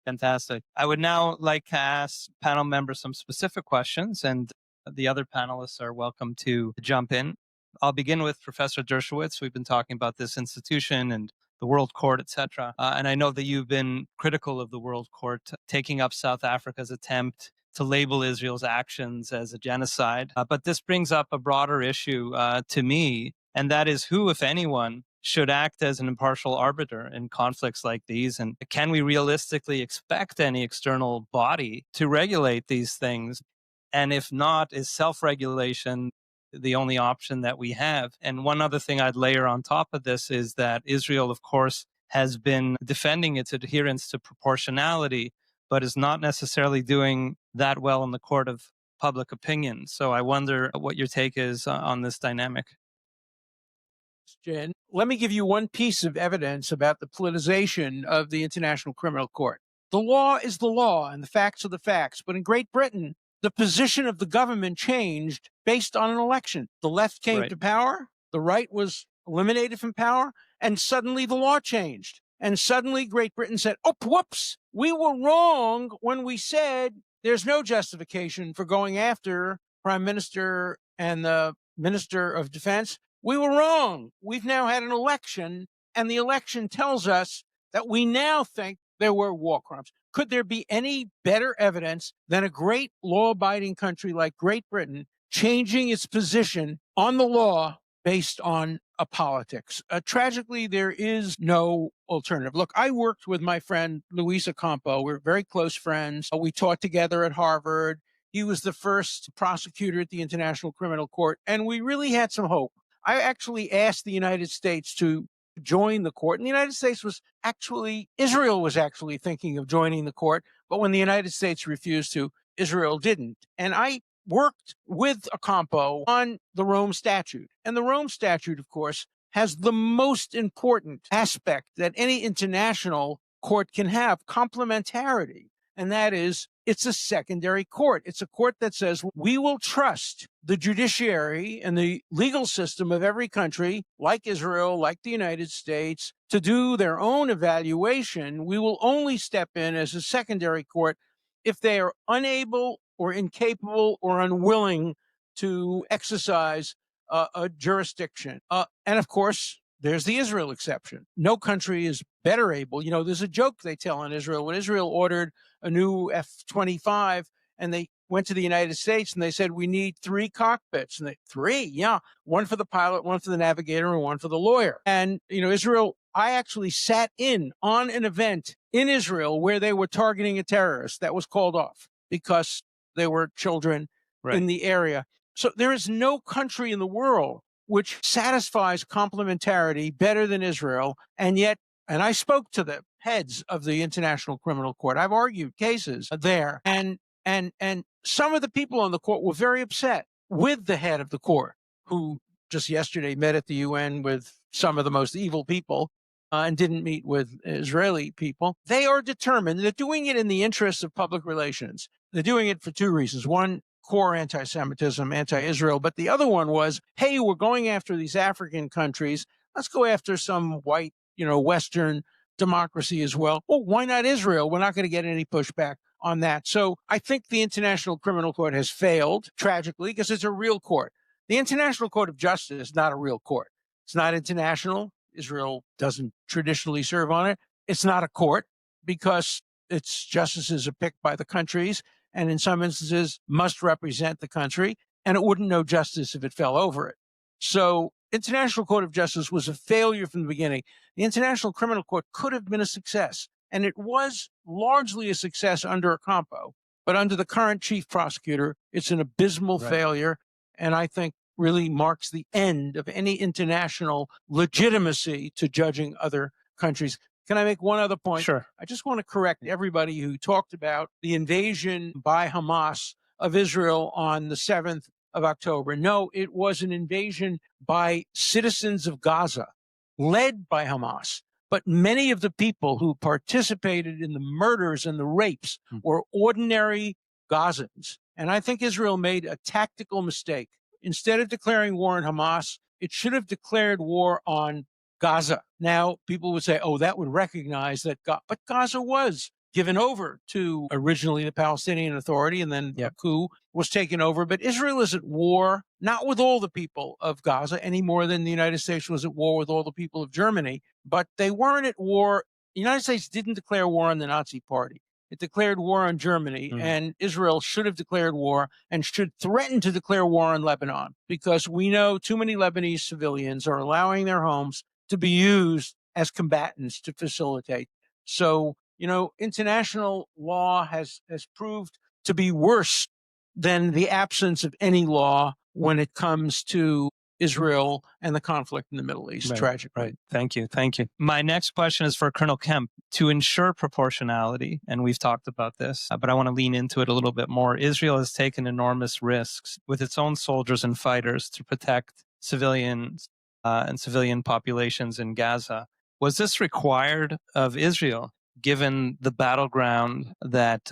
Fantastic. I would now like to ask panel members some specific questions, and the other panelists are welcome to jump in. I'll begin with Professor Dershowitz. We've been talking about this institution and the World Court, etc. And I know that you've been critical of the World Court taking up South Africa's attempt to label Israel's actions as a genocide. But this brings up a broader issue to me, and that is who, if anyone, should act as an impartial arbiter in conflicts like these? And can we realistically expect any external body to regulate these things? And if not, is self-regulation the only option that we have? And one other thing I'd layer on top of this is that Israel, of course, has been defending its adherence to proportionality, but is not necessarily doing that well in the court of public opinion. So I wonder what your take is on this dynamic. Jen, let me give you one piece of evidence about the politicization of the International Criminal Court. The law is the law and the facts are the facts. But in Great Britain, the position of the government changed based on an election. The left came to power, the right was eliminated from power, and suddenly the law changed. And suddenly Great Britain said, oh, whoops, we were wrong when we said there's no justification for going after Prime Minister and the Minister of Defense. We were wrong. We've now had an election, and the election tells us that we now think there were war crimes. Could there be any better evidence than a great law-abiding country like Great Britain changing its position on the law based on politics? Tragically, there is no alternative. Look, I worked with my friend Luis Ocampo. We're very close friends. We taught together at Harvard. He was the first prosecutor at the International Criminal Court, and we really had some hope. I actually asked the United States to join the court, and the United States was actually, Israel was actually thinking of joining the court, but when the United States refused to, Israel didn't. And I worked with Ocampo on the Rome Statute. And the Rome Statute, of course, has the most important aspect that any international court can have, complementarity. And that is, it's a secondary court. It's a court that says we will trust the judiciary and the legal system of every country, like Israel, like the United States, to do their own evaluation. We will only step in as a secondary court if they are unable or incapable or unwilling to exercise a jurisdiction. And of course, there's the Israel exception. No country is better able. You know, there's a joke they tell in Israel. When Israel ordered a new F-25 and they went to the United States and they said, we need 3 cockpits. And they, 3? Yeah. One for the pilot, one for the navigator, and one for the lawyer. And, you know, Israel, I actually sat in on an event in Israel where they were targeting a terrorist that was called off because there were children in the area. So there is no country in the world which satisfies complementarity better than Israel. And yet, and I spoke to the heads of the International Criminal Court. I've argued cases there. And some of the people on the court were very upset with the head of the court, who just yesterday met at the UN with some of the most evil people and didn't meet with Israeli people. They are determined. They're doing it in the interests of public relations. They're doing it for 2 reasons. One, core anti-Semitism, anti-Israel. But the other one was, hey, we're going after these African countries. Let's go after some white, Western democracy as well. Well, why not Israel? We're not going to get any pushback on that. So I think the International Criminal Court has failed, tragically, because it's a real court. The International Court of Justice is not a real court. It's not international. Israel doesn't traditionally serve on it. It's not a court because its justices are picked by the countries and in some instances must represent the country, and it wouldn't know justice if it fell over it. So International Court of Justice was a failure from the beginning. The International Criminal Court could have been a success, and it was largely a success under Ocampo, but under the current chief prosecutor, it's an abysmal failure, and I think really marks the end of any international legitimacy to judging other countries. Can I make one other point? Sure. I just want to correct everybody who talked about the invasion by Hamas of Israel on the 7th of October. No, it was an invasion by citizens of Gaza, led by Hamas. But many of the people who participated in the murders and the rapes were ordinary Gazans. And I think Israel made a tactical mistake. Instead of declaring war on Hamas, it should have declared war on Gaza. Now, people would say, oh, that would recognize that, but Gaza was given over to originally the Palestinian Authority, and then a coup was taken over. But Israel is at war, not with all the people of Gaza any more than the United States was at war with all the people of Germany. But they weren't at war. The United States didn't declare war on the Nazi Party. It declared war on Germany, and Israel should have declared war and should threaten to declare war on Lebanon, because we know too many Lebanese civilians are allowing their homes to be used as combatants to facilitate. So, international law has proved to be worse than the absence of any law when it comes to Israel and the conflict in the Middle East, tragically. Right. Thank you. My next question is for Colonel Kemp. To ensure proportionality, and we've talked about this, but I want to lean into it a little bit more. Israel has taken enormous risks with its own soldiers and fighters to protect civilians and civilian populations in Gaza. Was this required of Israel, given the battleground that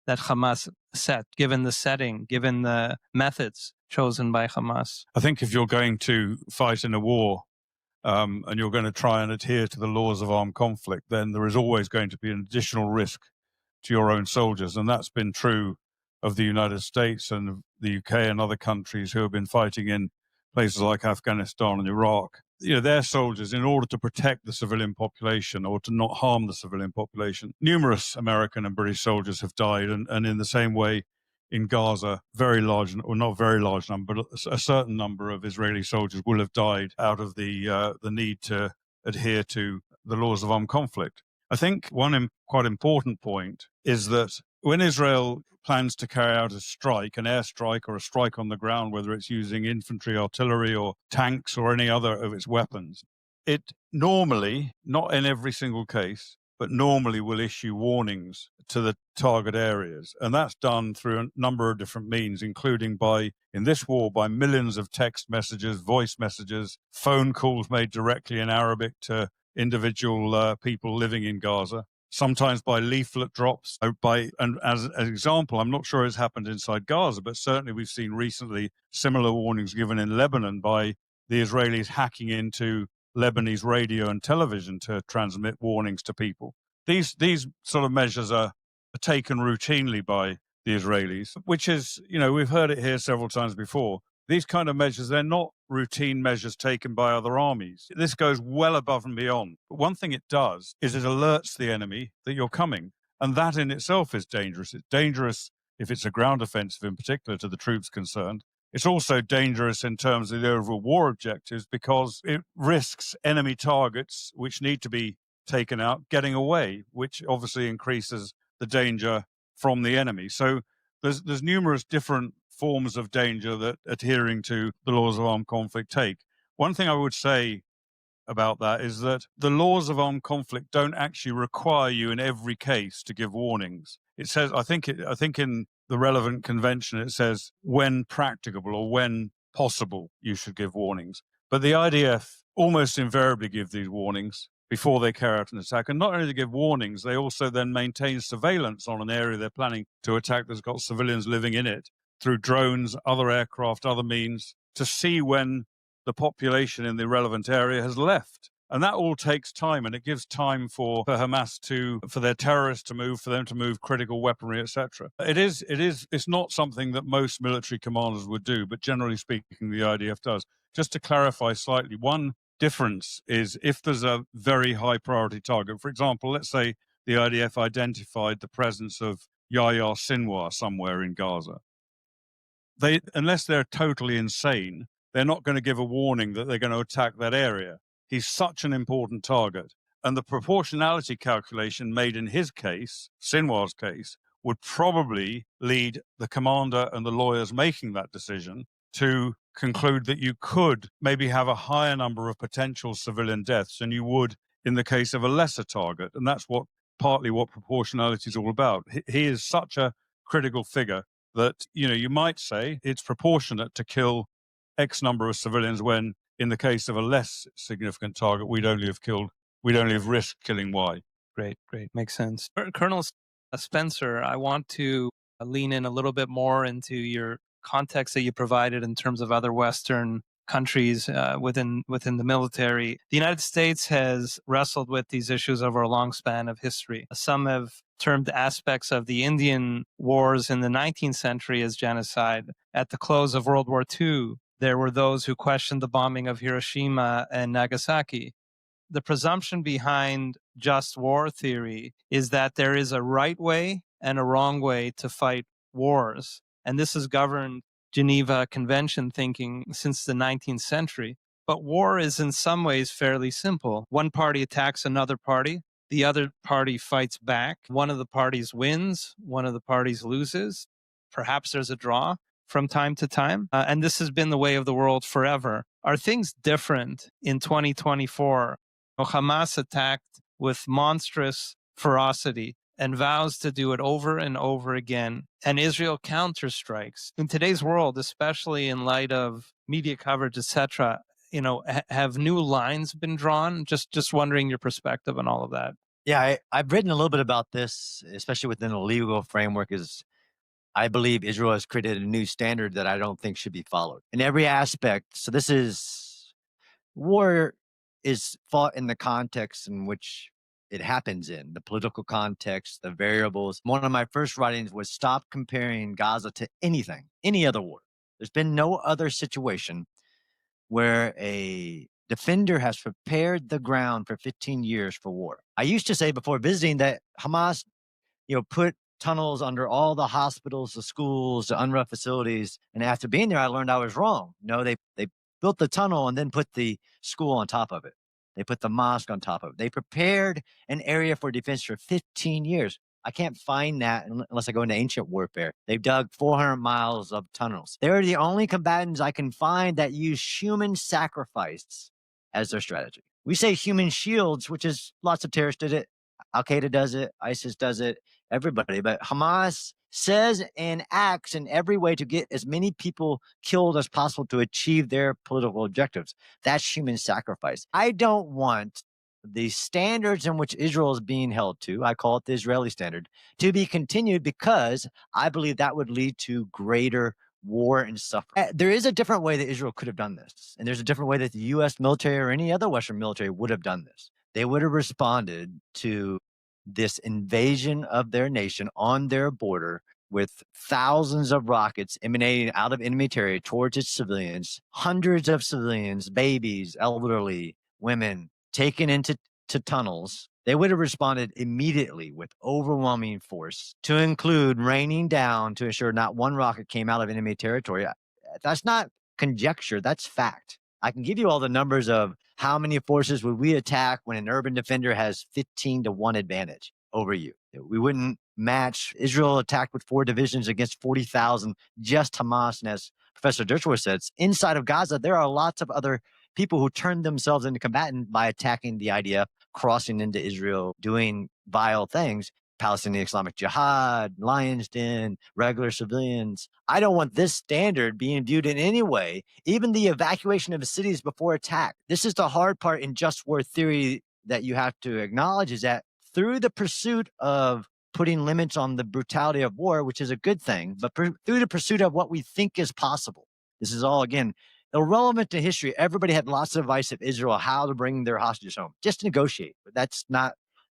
Hamas set, given the setting, given the methods chosen by Hamas? I think if you're going to fight in a war and you're going to try and adhere to the laws of armed conflict, then there is always going to be an additional risk to your own soldiers. And that's been true of the United States and the UK and other countries who have been fighting in places like Afghanistan and Iraq. Their soldiers, in order to protect the civilian population or to not harm the civilian population, numerous American and British soldiers have died. And in the same way, in Gaza, very large, or not very large number, but a certain number of Israeli soldiers will have died out of the need to adhere to the laws of armed conflict. I think one quite important point is that when Israel plans to carry out a strike, an airstrike or a strike on the ground, whether it's using infantry, artillery, or tanks or any other of its weapons, it normally, not in every single case, but normally will issue warnings to the target areas. And that's done through a number of different means, including in this war, by millions of text messages, voice messages, phone calls made directly in Arabic to individual people living in Gaza, sometimes by leaflet drops. And as an example, I'm not sure it's happened inside Gaza, but certainly we've seen recently similar warnings given in Lebanon by the Israelis hacking into Lebanese radio and television to transmit warnings to people. These sort of measures are taken routinely by the Israelis, which is, we've heard it here several times before. These kind of measures, they're not routine measures taken by other armies. This goes well above and beyond. But one thing it does is it alerts the enemy that you're coming. And that in itself is dangerous. It's dangerous if it's a ground offensive, in particular, to the troops concerned. It's also dangerous in terms of the overall war objectives because it risks enemy targets, which need to be taken out, getting away, which obviously increases the danger from the enemy. So there's numerous different forms of danger that adhering to the laws of armed conflict take. One thing I would say about that is that the laws of armed conflict don't actually require you in every case to give warnings. It says, I think in the relevant convention, it says when practicable or when possible, you should give warnings. But the IDF almost invariably give these warnings before they carry out an attack. And not only to give warnings, they also then maintain surveillance on an area they're planning to attack that's got civilians living in it through drones, other aircraft, other means, to see when the population in the relevant area has left. And that all takes time, and it gives time for Hamas for their terrorists to move, for them to move critical weaponry, etc. It's not something that most military commanders would do, but generally speaking, the IDF does. Just to clarify slightly, one difference is if there's a very high priority target. For example, let's say the IDF identified the presence of Yahya Sinwar somewhere in Gaza. Unless they're totally insane, they're not going to give a warning that they're going to attack that area. He's such an important target. And the proportionality calculation made in his case, Sinwar's case, would probably lead the commander and the lawyers making that decision to conclude that you could maybe have a higher number of potential civilian deaths than you would in the case of a lesser target. And that's partly what proportionality is all about. He is such a critical figure that, you might say it's proportionate to kill X number of civilians when, in the case of a less significant target, we'd only have risked killing Y. Great. Makes sense. Colonel Spencer, I want to lean in a little bit more into your context that you provided in terms of other Western countries within the military. The United States has wrestled with these issues over a long span of history. Some have termed aspects of the Indian wars in the 19th century as genocide. At the close of World War II, there were those who questioned the bombing of Hiroshima and Nagasaki. The presumption behind just war theory is that there is a right way and a wrong way to fight wars. And this has governed Geneva Convention thinking since the 19th century. But war is in some ways fairly simple. One party attacks another party. The other party fights back. One of the parties wins. One of the parties loses. Perhaps there's a draw from time to time. And this has been the way of the world forever. Are things different in 2024? Hamas attacked with monstrous ferocity and vows to do it over and over again. And Israel counterstrikes. In today's world, especially in light of media coverage, etc., have new lines been drawn? Just wondering your perspective on all of that. Yeah, I've written a little bit about this, especially within the legal framework, is I believe Israel has created a new standard that I don't think should be followed in every aspect. So this is war is fought in the context in which it happens in, the political context, the variables. One of my first writings was stop comparing Gaza to anything, any other war. There's been no other situation where a defender has prepared the ground for 15 years for war. I used to say before visiting that Hamas, put tunnels under all the hospitals, the schools, the UNRWA facilities. And after being there, I learned I was wrong. No, they built the tunnel and then put the school on top of it. They put the mosque on top of it. They prepared an area for defense for 15 years. I can't find that unless I go into ancient warfare. They've dug 400 miles of tunnels. They're the only combatants I can find that use human sacrifice as their strategy. We say human shields, which is lots of terrorists did it. Al-Qaeda does it. ISIS does it. Everybody. But Hamas says and acts in every way to get as many people killed as possible to achieve their political objectives. That's human sacrifice. I don't want the standards in which Israel is being held to, I call it the Israeli standard, to be continued because I believe that would lead to greater war and suffering. There is a different way that Israel could have done this. And there's a different way that the U.S. military or any other Western military would have done this. They would have responded to this invasion of their nation on their border with thousands of rockets emanating out of enemy territory towards its civilians, hundreds of civilians, babies, elderly, women, taken into tunnels. They would have responded immediately with overwhelming force, to include raining down to ensure not one rocket came out of enemy territory. That's not conjecture, that's fact. I can give you all the numbers of how many forces would we attack when an urban defender has 15-1 advantage over you. We wouldn't match. Israel attacked with 4 divisions against 40,000, just Hamas. And as Professor Dershowitz says, inside of Gaza, there are lots of other people who turned themselves into combatant by attacking the IDF, crossing into Israel, doing vile things. Palestinian Islamic Jihad, Lion's Den, regular civilians. I don't want this standard being viewed in any way, even the evacuation of cities before attack. This is the hard part in just war theory that you have to acknowledge, is that through the pursuit of putting limits on the brutality of war, which is a good thing, but through the pursuit of what we think is possible. This is all, again, irrelevant to history. Everybody had lots of advice of Israel how to bring their hostages home. Just negotiate. But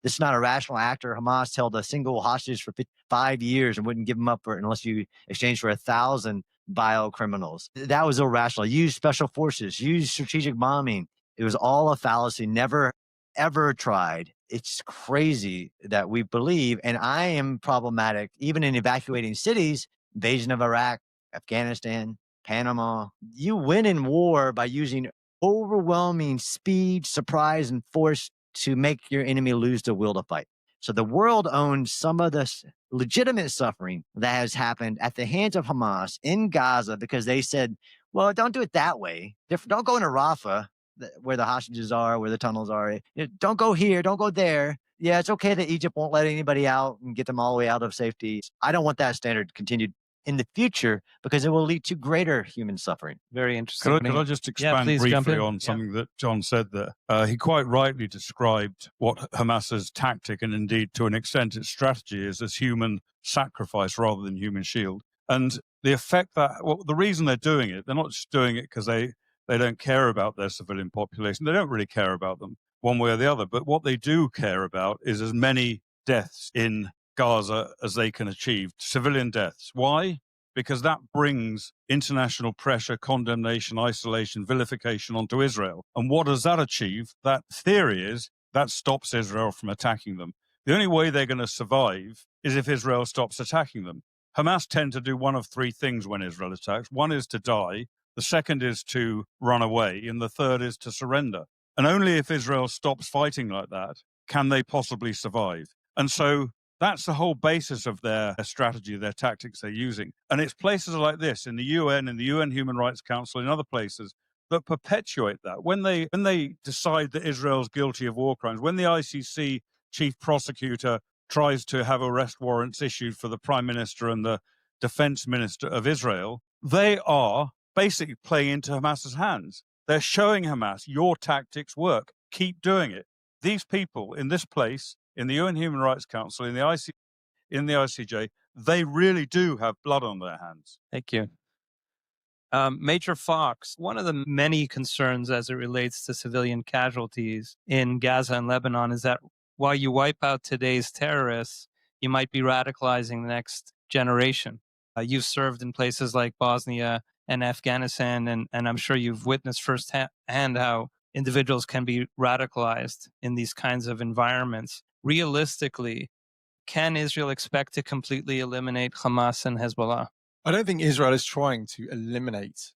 this is not a rational act. Or Hamas held a single hostage for 5 years and wouldn't give them up unless you exchange for 1,000 vile criminals. That was irrational. Use special forces, use strategic bombing. It was all a fallacy, never, ever tried. It's crazy that we believe, and I am problematic, even in evacuating cities, invasion of Iraq, Afghanistan, Panama. You win in war by using overwhelming speed, surprise, and force to make your enemy lose the will to fight. So the world owns some of the legitimate suffering that has happened at the hands of Hamas in Gaza because they said, well, don't do it that way. Don't go into Rafah, where the hostages are, where the tunnels are. Don't go here. Don't go there. Yeah, it's okay that Egypt won't let anybody out and get them all the way out of safety. I don't want that standard continued in the future because it will lead to greater human suffering. Very interesting. Could I just expand briefly on something that John said there? He quite rightly described what Hamas's tactic, and indeed to an extent its strategy, is as human sacrifice rather than human shield. And the effect the reason they're doing it, they're not just doing it because they don't care about their civilian population. They don't really care about them one way or the other. But what they do care about is as many deaths in Gaza as they can achieve, civilian deaths. Why? Because that brings international pressure, condemnation, isolation, vilification onto Israel. And what does that achieve? That theory is that stops Israel from attacking them. The only way they're going to survive is if Israel stops attacking them. Hamas tend to do one of 3 things when Israel attacks. One is to die, the second is to run away, and the third is to surrender. And only if Israel stops fighting like that can they possibly survive. And so that's the whole basis of their strategy, their tactics they're using. And it's places like this in the UN, in the UN Human Rights Council, in other places that perpetuate that. When they decide that Israel's guilty of war crimes, when the ICC chief prosecutor tries to have arrest warrants issued for the prime minister and the defense minister of Israel, they are basically playing into Hamas's hands. They're showing Hamas, your tactics work. Keep doing it. These people in this place, in the UN Human Rights Council, in the ICJ, they really do have blood on their hands. Thank you. Major Fox, one of the many concerns as it relates to civilian casualties in Gaza and Lebanon is that while you wipe out today's terrorists, you might be radicalizing the next generation. You've served in places like Bosnia and Afghanistan, and I'm sure you've witnessed firsthand how individuals can be radicalized in these kinds of environments. Realistically, can Israel expect to completely eliminate Hamas and Hezbollah? I don't think Israel is trying to eliminate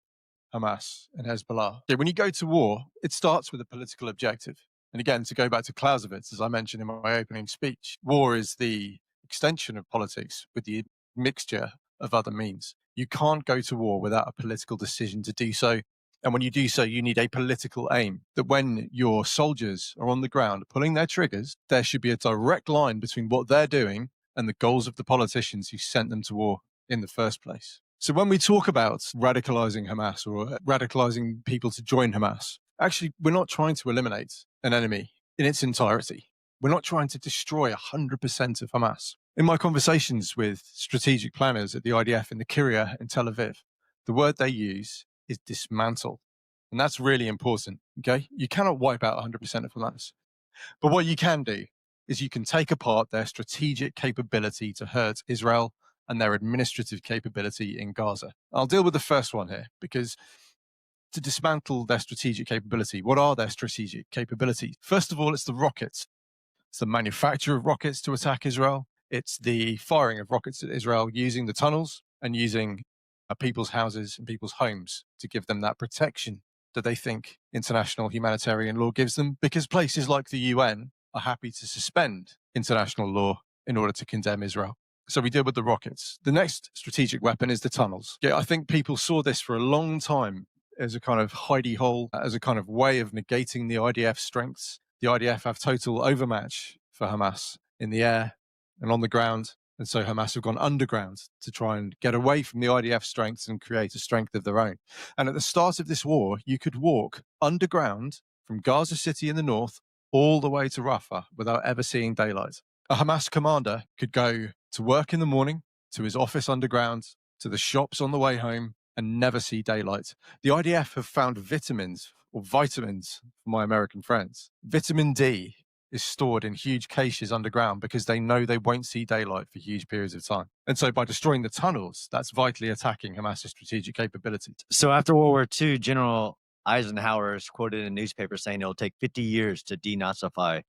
Hamas and Hezbollah. Yeah, when you go to war, it starts with a political objective. And again, to go back to Clausewitz, as I mentioned in my opening speech, war is the extension of politics with the mixture of other means. You can't go to war without a political decision to do so. And when you do so, you need a political aim that when your soldiers are on the ground pulling their triggers, there should be a direct line between what they're doing and the goals of the politicians who sent them to war in the first place. So when we talk about radicalizing Hamas or radicalizing people to join Hamas, actually, we're not trying to eliminate an enemy in its entirety. We're not trying to destroy 100% of Hamas. In my conversations with strategic planners at the IDF in the Kiryat in Tel Aviv, the word they use is dismantle. And that's really important, okay? You cannot wipe out 100% of Hamas. But what you can do is you can take apart their strategic capability to hurt Israel and their administrative capability in Gaza. I'll deal with the first one here because to dismantle their strategic capability, what are their strategic capabilities? First of all, it's the rockets. It's the manufacture of rockets to attack Israel. It's the firing of rockets at Israel using the tunnels and using people's houses and people's homes to give them that protection that they think international humanitarian law gives them, because places like the UN are happy to suspend international law in order to condemn Israel. So we deal with the rockets. The next strategic weapon is the tunnels. Yeah, I think people saw this for a long time as a kind of hidey hole, as a kind of way of negating the IDF strengths. The IDF have total overmatch for Hamas in the air and on the ground. And so Hamas have gone underground to try and get away from the IDF strengths and create a strength of their own. And at the start of this war, you could walk underground from Gaza City in the north all the way to Rafah without ever seeing daylight. A Hamas commander could go to work in the morning, to his office underground, to the shops on the way home, and never see daylight. The IDF have found vitamins, or vitamins for my American friends. Vitamin D is stored in huge caches underground because they know they won't see daylight for huge periods of time. And so by destroying the tunnels, that's vitally attacking Hamas's strategic capability. So after World War II, General Eisenhower is quoted in a newspaper saying it'll take 50 years to denazify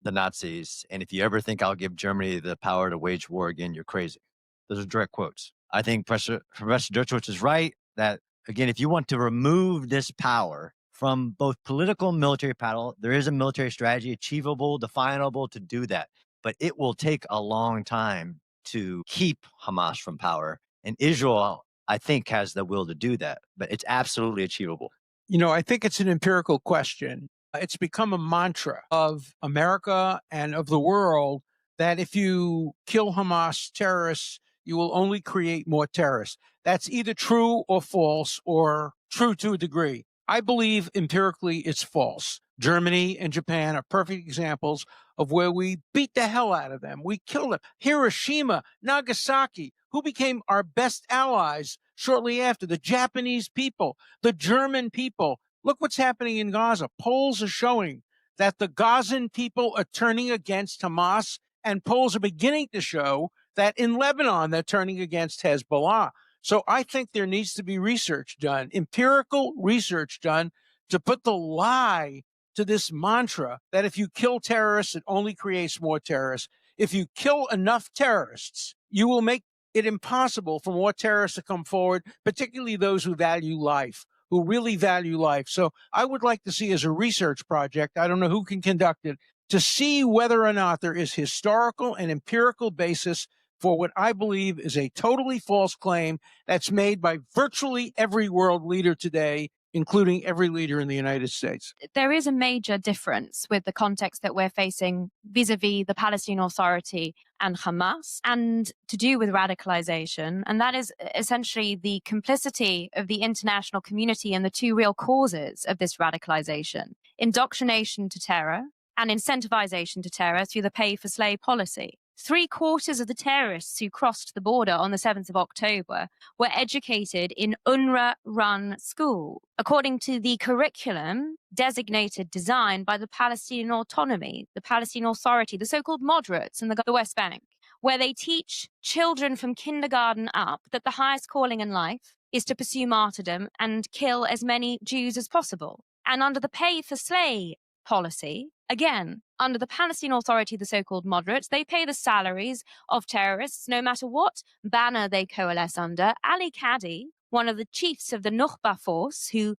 the Nazis. And if you ever think I'll give Germany the power to wage war again, you're crazy. Those are direct quotes. I think Professor Dershowitz is right that, again, if you want to remove this power from both political and military power, there is a military strategy achievable, definable to do that. But it will take a long time to keep Hamas from power. And Israel, I think, has the will to do that. But it's absolutely achievable. You know, I think it's an empirical question. It's become a mantra of America and of the world that if you kill Hamas terrorists, you will only create more terrorists. That's either true or false, or true to a degree. I believe empirically it's false. Germany and Japan are perfect examples of where we beat the hell out of them. We killed them. Hiroshima, Nagasaki, who became our best allies shortly after? The Japanese people, the German people. Look what's happening in Gaza. Polls are showing that the Gazan people are turning against Hamas, and polls are beginning to show that in Lebanon they're turning against Hezbollah. So I think there needs to be research done, empirical research done, to put the lie to this mantra that if you kill terrorists, it only creates more terrorists. If you kill enough terrorists, you will make it impossible for more terrorists to come forward, particularly those who value life, who really value life. So I would like to see, as a research project, I don't know who can conduct it, to see whether or not there is historical and empirical basis for what I believe is a totally false claim that's made by virtually every world leader today, including every leader in the United States. There is a major difference with the context that we're facing vis-a-vis the Palestinian Authority and Hamas, and to do with radicalization. And that is essentially the complicity of the international community in the two real causes of this radicalization: indoctrination to terror and incentivization to terror through the pay-for-slay policy. 3/4 of the terrorists who crossed the border on the 7th of October were educated in UNRWA-run school, according to the curriculum designed by the Palestinian Autonomy, the Palestinian Authority, the so-called moderates in the West Bank, where they teach children from kindergarten up that the highest calling in life is to pursue martyrdom and kill as many Jews as possible. And under the pay-for-slay policy, again, under the Palestinian Authority, the so-called moderates, they pay the salaries of terrorists no matter what banner they coalesce under. Ali Kadi, one of the chiefs of the Nukhba force, who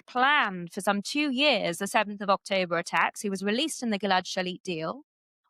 planned for some 2 years the 7th of October attacks, who was released in the Gilad Shalit deal,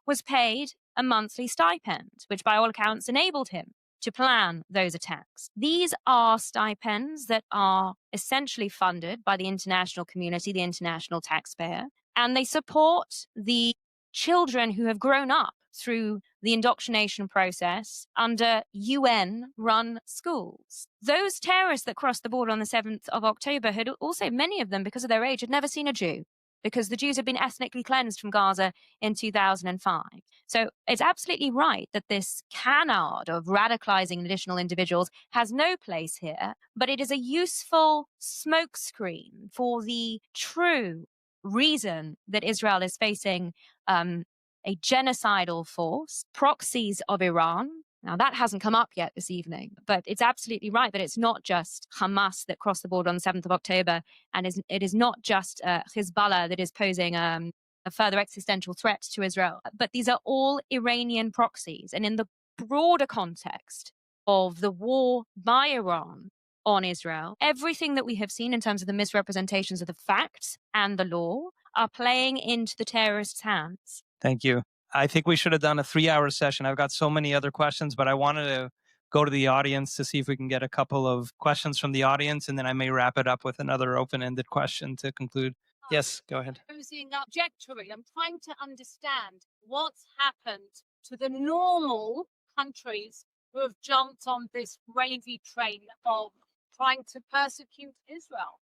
was paid a monthly stipend, which by all accounts enabled him to plan those attacks. These are stipends that are essentially funded by the international community, the international taxpayer, and they support the children who have grown up through the indoctrination process under UN-run schools. Those terrorists that crossed the border on the 7th of October had also, many of them, because of their age, had never seen a Jew, because the Jews had been ethnically cleansed from Gaza in 2005. So it's absolutely right that this canard of radicalizing additional individuals has no place here, but it is a useful smokescreen for the true reason that Israel is facing a genocidal force, proxies of Iran. Now, that hasn't come up yet this evening, but it's absolutely right that it's not just Hamas that crossed the border on the 7th of October, and it is not just Hezbollah that is posing a further existential threat to Israel, but these are all Iranian proxies. And in the broader context of the war by Iran on Israel, everything that we have seen in terms of the misrepresentations of the facts and the law are playing into the terrorists' hands. Thank you. I think we should have done a 3-hour session. I've got so many other questions, but I wanted to go to the audience to see if we can get a couple of questions from the audience, and then I may wrap it up with another open-ended question to conclude. Yes, go ahead. Posing a trajectory. I'm trying to understand what's happened to the normal countries who have jumped on this gravy train of trying to persecute Israel.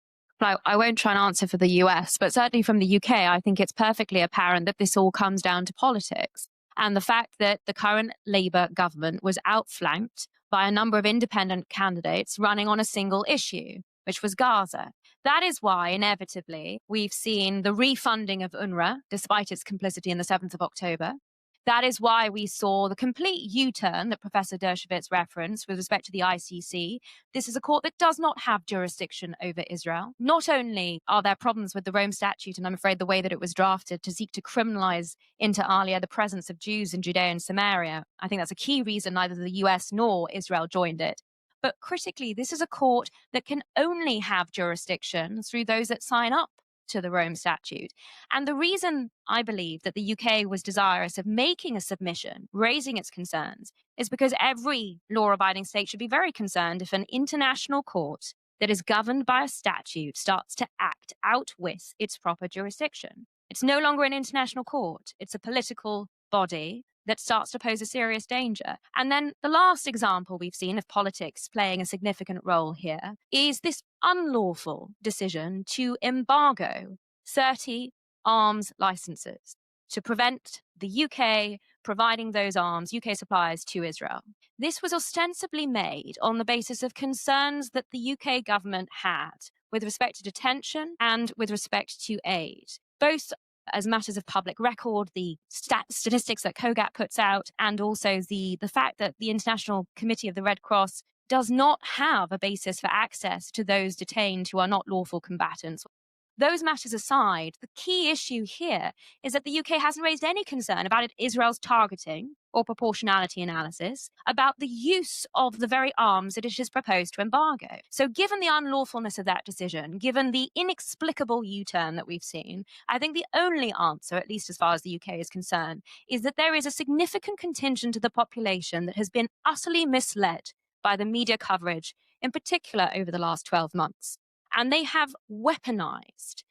I won't try and answer for the US, but certainly from the UK, I think it's perfectly apparent that this all comes down to politics and the fact that the current Labour government was outflanked by a number of independent candidates running on a single issue, which was Gaza. That is why, inevitably, we've seen the refunding of UNRWA, despite its complicity in the 7th of October. That is why we saw the complete U-turn that Professor Dershowitz referenced with respect to the ICC. This is a court that does not have jurisdiction over Israel. Not only are there problems with the Rome Statute, and I'm afraid the way that it was drafted to seek to criminalize inter alia the presence of Jews in Judea and Samaria, I think that's a key reason neither the US nor Israel joined it. But critically, this is a court that can only have jurisdiction through those that sign up to the Rome Statute. And the reason I believe that the UK was desirous of making a submission, raising its concerns, is because every law-abiding state should be very concerned if an international court that is governed by a statute starts to act out with its proper jurisdiction. It's no longer an international court. It's a political body that starts to pose a serious danger. And then the last example we've seen of politics playing a significant role here is this unlawful decision to embargo 30 arms licenses to prevent the UK providing those arms, UK supplies, to Israel. This was ostensibly made on the basis of concerns that the UK government had with respect to detention and with respect to aid, both as matters of public record, the statistics that COGAT puts out, and also the fact that the International Committee of the Red Cross does not have a basis for access to those detained who are not lawful combatants. Those matters aside, the key issue here is that the UK hasn't raised any concern about Israel's targeting or proportionality analysis about the use of the very arms that it has proposed to embargo. So given the unlawfulness of that decision, given the inexplicable U-turn that we've seen, I think the only answer, at least as far as the UK is concerned, is that there is a significant contingent of the population that has been utterly misled by the media coverage, in particular over the last 12 months. And they have weaponized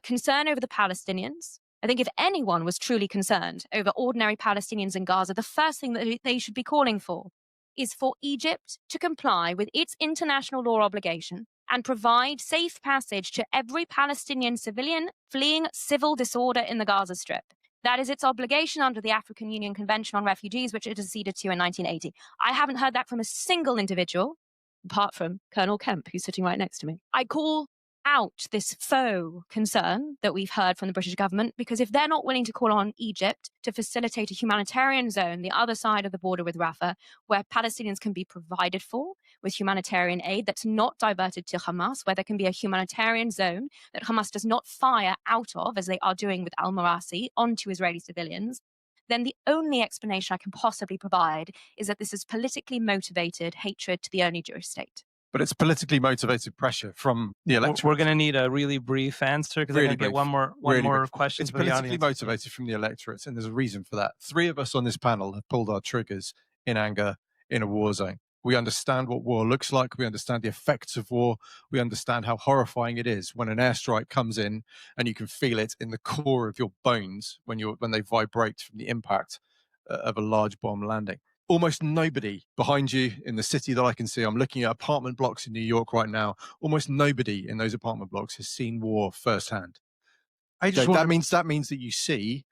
concern over the Palestinians. I think if anyone was truly concerned over ordinary Palestinians in Gaza, the first thing that they should be calling for is for Egypt to comply with its international law obligation and provide safe passage to every Palestinian civilian fleeing civil disorder in the Gaza Strip. That is its obligation under the African Union Convention on Refugees, which it acceded to in 1980. I haven't heard that from a single individual, apart from Colonel Kemp, who's sitting right next to me. I call out this faux concern that we've heard from the British government, because if they're not willing to call on Egypt to facilitate a humanitarian zone the other side of the border with Rafah, where Palestinians can be provided for with humanitarian aid that's not diverted to Hamas, where there can be a humanitarian zone that Hamas does not fire out of, as they are doing with al-Marasi, onto Israeli civilians, then the only explanation I can possibly provide is that this is politically motivated hatred to the only Jewish state. But it's politically motivated pressure from the electorate. We're going to need a really brief answer, because Really I'm going to get brief. one more Brief. question It's from the politically audience. motivated from the electorate, and there's a reason for that. 3 of us on this panel have pulled our triggers in anger in a war zone. We understand what war looks like. We understand the effects of war. We understand how horrifying it is when an airstrike comes in and you can feel it in the core of your bones when they vibrate from the impact of a large bomb landing. Almost nobody behind you in the city that I can see, I'm looking at apartment blocks in New York right now, almost nobody in those apartment blocks has seen war firsthand. That means that you see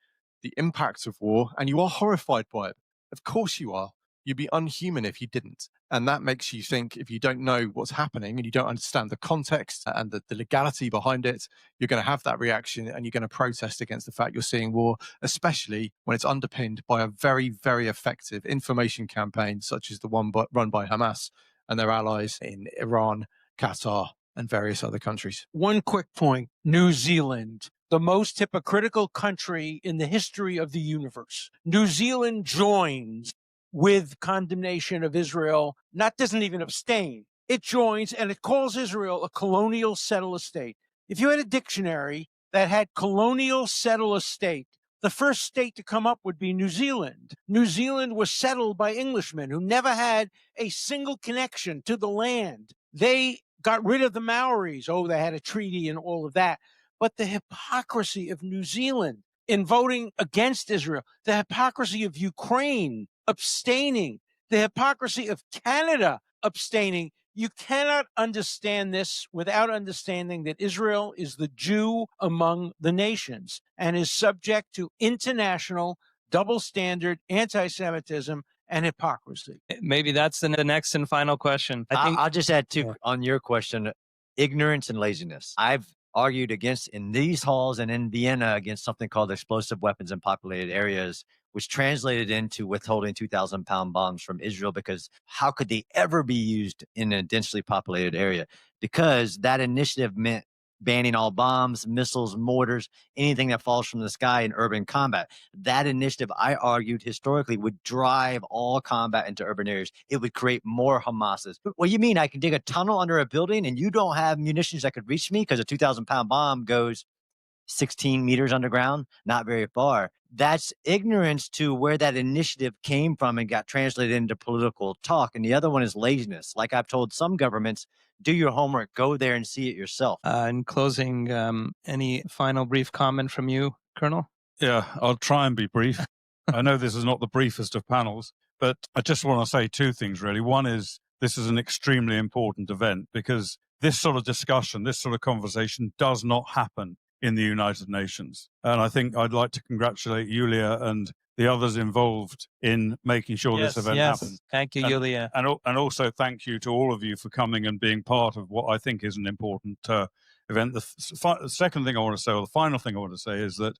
the impact of war and you are horrified by it. Of course you are. You'd be unhuman if you didn't. And that makes you think, if you don't know what's happening and you don't understand the context and the legality behind it, you're going to have that reaction and you're going to protest against the fact you're seeing war, especially when it's underpinned by a very, very effective information campaign, such as the one run by Hamas and their allies in Iran, Qatar, and various other countries. One quick point: New Zealand, the most hypocritical country in the history of the universe. New Zealand joins with condemnation of Israel, doesn't even abstain. It joins and it calls Israel a colonial settler state. If you had a dictionary that had colonial settler state, the first state to come up would be New Zealand. New Zealand was settled by Englishmen who never had a single connection to the land. They got rid of the Maoris. Oh, they had a treaty and all of that. But the hypocrisy of New Zealand in voting against Israel, the hypocrisy of Ukraine abstaining, the hypocrisy of Canada abstaining. You cannot understand this without understanding that Israel is the Jew among the nations and is subject to international double standard anti-Semitism and hypocrisy. Maybe that's the next and final question. I'll just add on your question: ignorance and laziness. I've argued against, in these halls and in Vienna, against something called explosive weapons in populated areas, which translated into withholding 2,000-pound bombs from Israel, because how could they ever be used in a densely populated area? Because that initiative meant banning all bombs, missiles, mortars, anything that falls from the sky in urban combat. That initiative, I argued historically, would drive all combat into urban areas. It would create more Hamases. What you mean? I can dig a tunnel under a building and you don't have munitions that could reach me because a 2,000-pound bomb goes 16 meters underground, not very far. That's ignorance to where that initiative came from and got translated into political talk. And the other one is laziness. Like I've told some governments, do your homework, go there and see it yourself. In closing, any final brief comment from you, Colonel? Yeah, I'll try and be brief. I know this is not the briefest of panels, but I just want to say 2 things, really. One is, this is an extremely important event, because this sort of discussion, this sort of conversation does not happen in the United Nations. And I think I'd like to congratulate Yulia and the others involved in making sure this event happens. Thank you, Yulia. And also thank you to all of you for coming and being part of what I think is an important event. The second thing I want to say, or the final thing I want to say, is that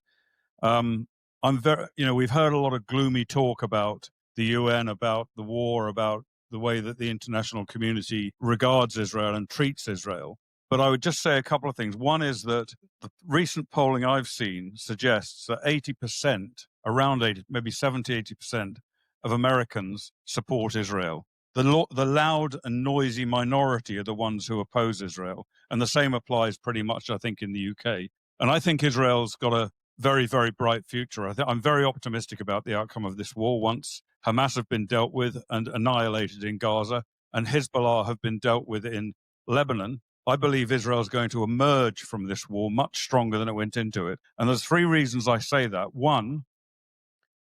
we've heard a lot of gloomy talk about the UN, about the war, about the way that the international community regards Israel and treats Israel. But I would just say a couple of things. One is that the recent polling I've seen suggests that 80%, around 80, maybe 70, 80% of Americans support Israel. The loud and noisy minority are the ones who oppose Israel. And the same applies pretty much, I think, in the UK. And I think Israel's got a very, very bright future. I'm very optimistic about the outcome of this war once Hamas have been dealt with and annihilated in Gaza, and Hezbollah have been dealt with in Lebanon. I believe Israel is going to emerge from this war much stronger than it went into it. And there's 3 reasons I say that. One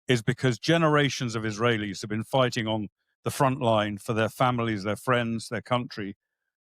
is because generations of Israelis have been fighting on the front line for their families, their friends, their country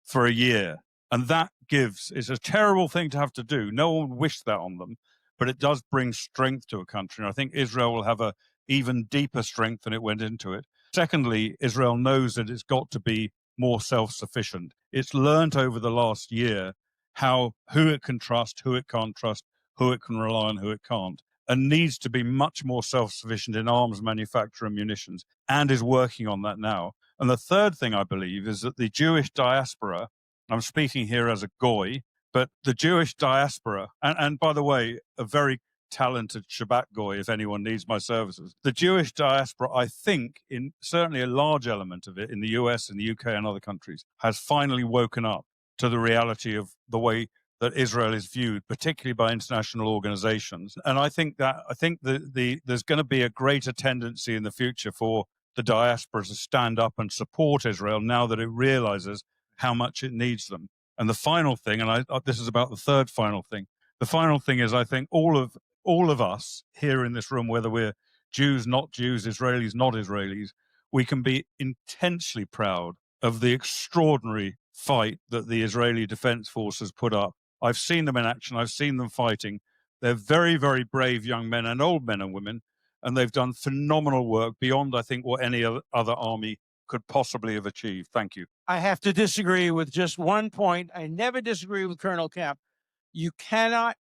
for a year. And that it's a terrible thing to have to do. No one wished that on them. but it does bring strength to a country. And I think Israel will have a even deeper strength than it went into it. Secondly, Israel knows that it's got to be more self-sufficient. It's learned over the last year who it can trust, who it can't trust, who it can rely on, who it can't, and needs to be much more self-sufficient in arms manufacture and munitions, and is working on that now. And the third thing I believe is that the Jewish diaspora, I'm speaking here as a goy, but the Jewish diaspora, and by the way, a very talented Shabbat goy if anyone needs my services. The Jewish diaspora, I think, in certainly a large element of it in the US and the UK and other countries, has finally woken up to the reality of the way that Israel is viewed, particularly by international organizations. And I think there's going to be a greater tendency in the future for the diaspora to stand up and support Israel now that it realizes how much it needs them. And the final thing, and this is about the third final thing. The final thing is, I think all of us here in this room, whether we're Jews, not Jews, Israelis, not Israelis, we can be intensely proud of the extraordinary fight that the Israeli Defense Forces put up. I've seen them in action. I've seen them fighting. They're very, very brave young men and old men and women, and they've done phenomenal work beyond, I think, what any other army could possibly have achieved. Thank you. I have to disagree with just one point. I never disagree with Colonel Kemp.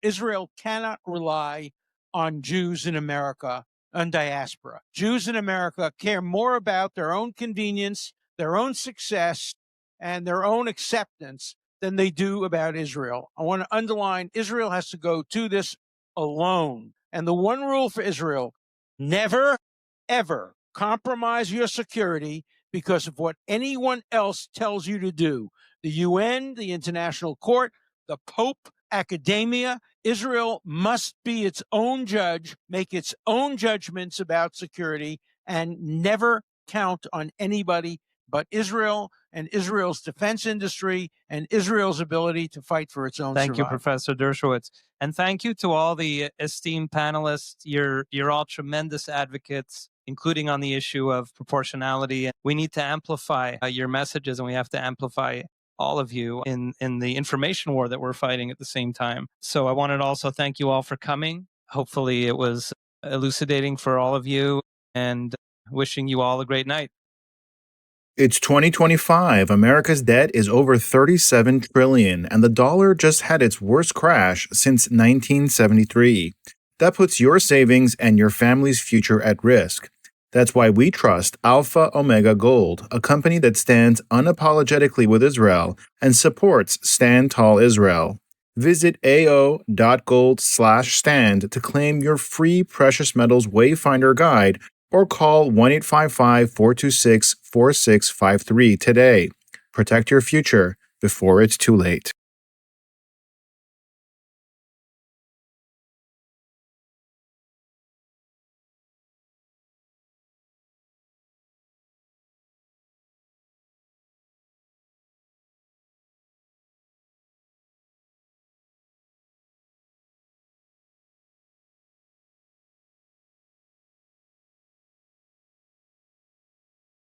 Israel cannot rely on Jews in America and diaspora. Jews in America care more about their own convenience, their own success, and their own acceptance than they do about Israel. I want to underline, Israel has to go to this alone. And the one rule for Israel, never, ever compromise your security because of what anyone else tells you to do. The UN, the International Court, the Pope, academia. Israel must be its own judge, make its own judgments about security, and never count on anybody but Israel and Israel's defense industry and Israel's ability to fight for its own survival. Thank you, Professor Dershowitz. And thank you to all the esteemed panelists. You're all tremendous advocates, including on the issue of proportionality. We need to amplify your messages, and we have to amplify all of you in the information war that we're fighting at the same time. So I wanted to also thank you all for coming. Hopefully it was elucidating for all of you, and wishing you all a great night. It's 2025. America's debt is over $37 trillion, and the dollar just had its worst crash since 1973. That puts your savings and your family's future at risk. That's why we trust Alpha Omega Gold, a company that stands unapologetically with Israel and supports Stand Tall Israel. Visit ao.gold/stand to claim your free precious metals wayfinder guide, or call 1-855-426-4653 today. Protect your future before it's too late.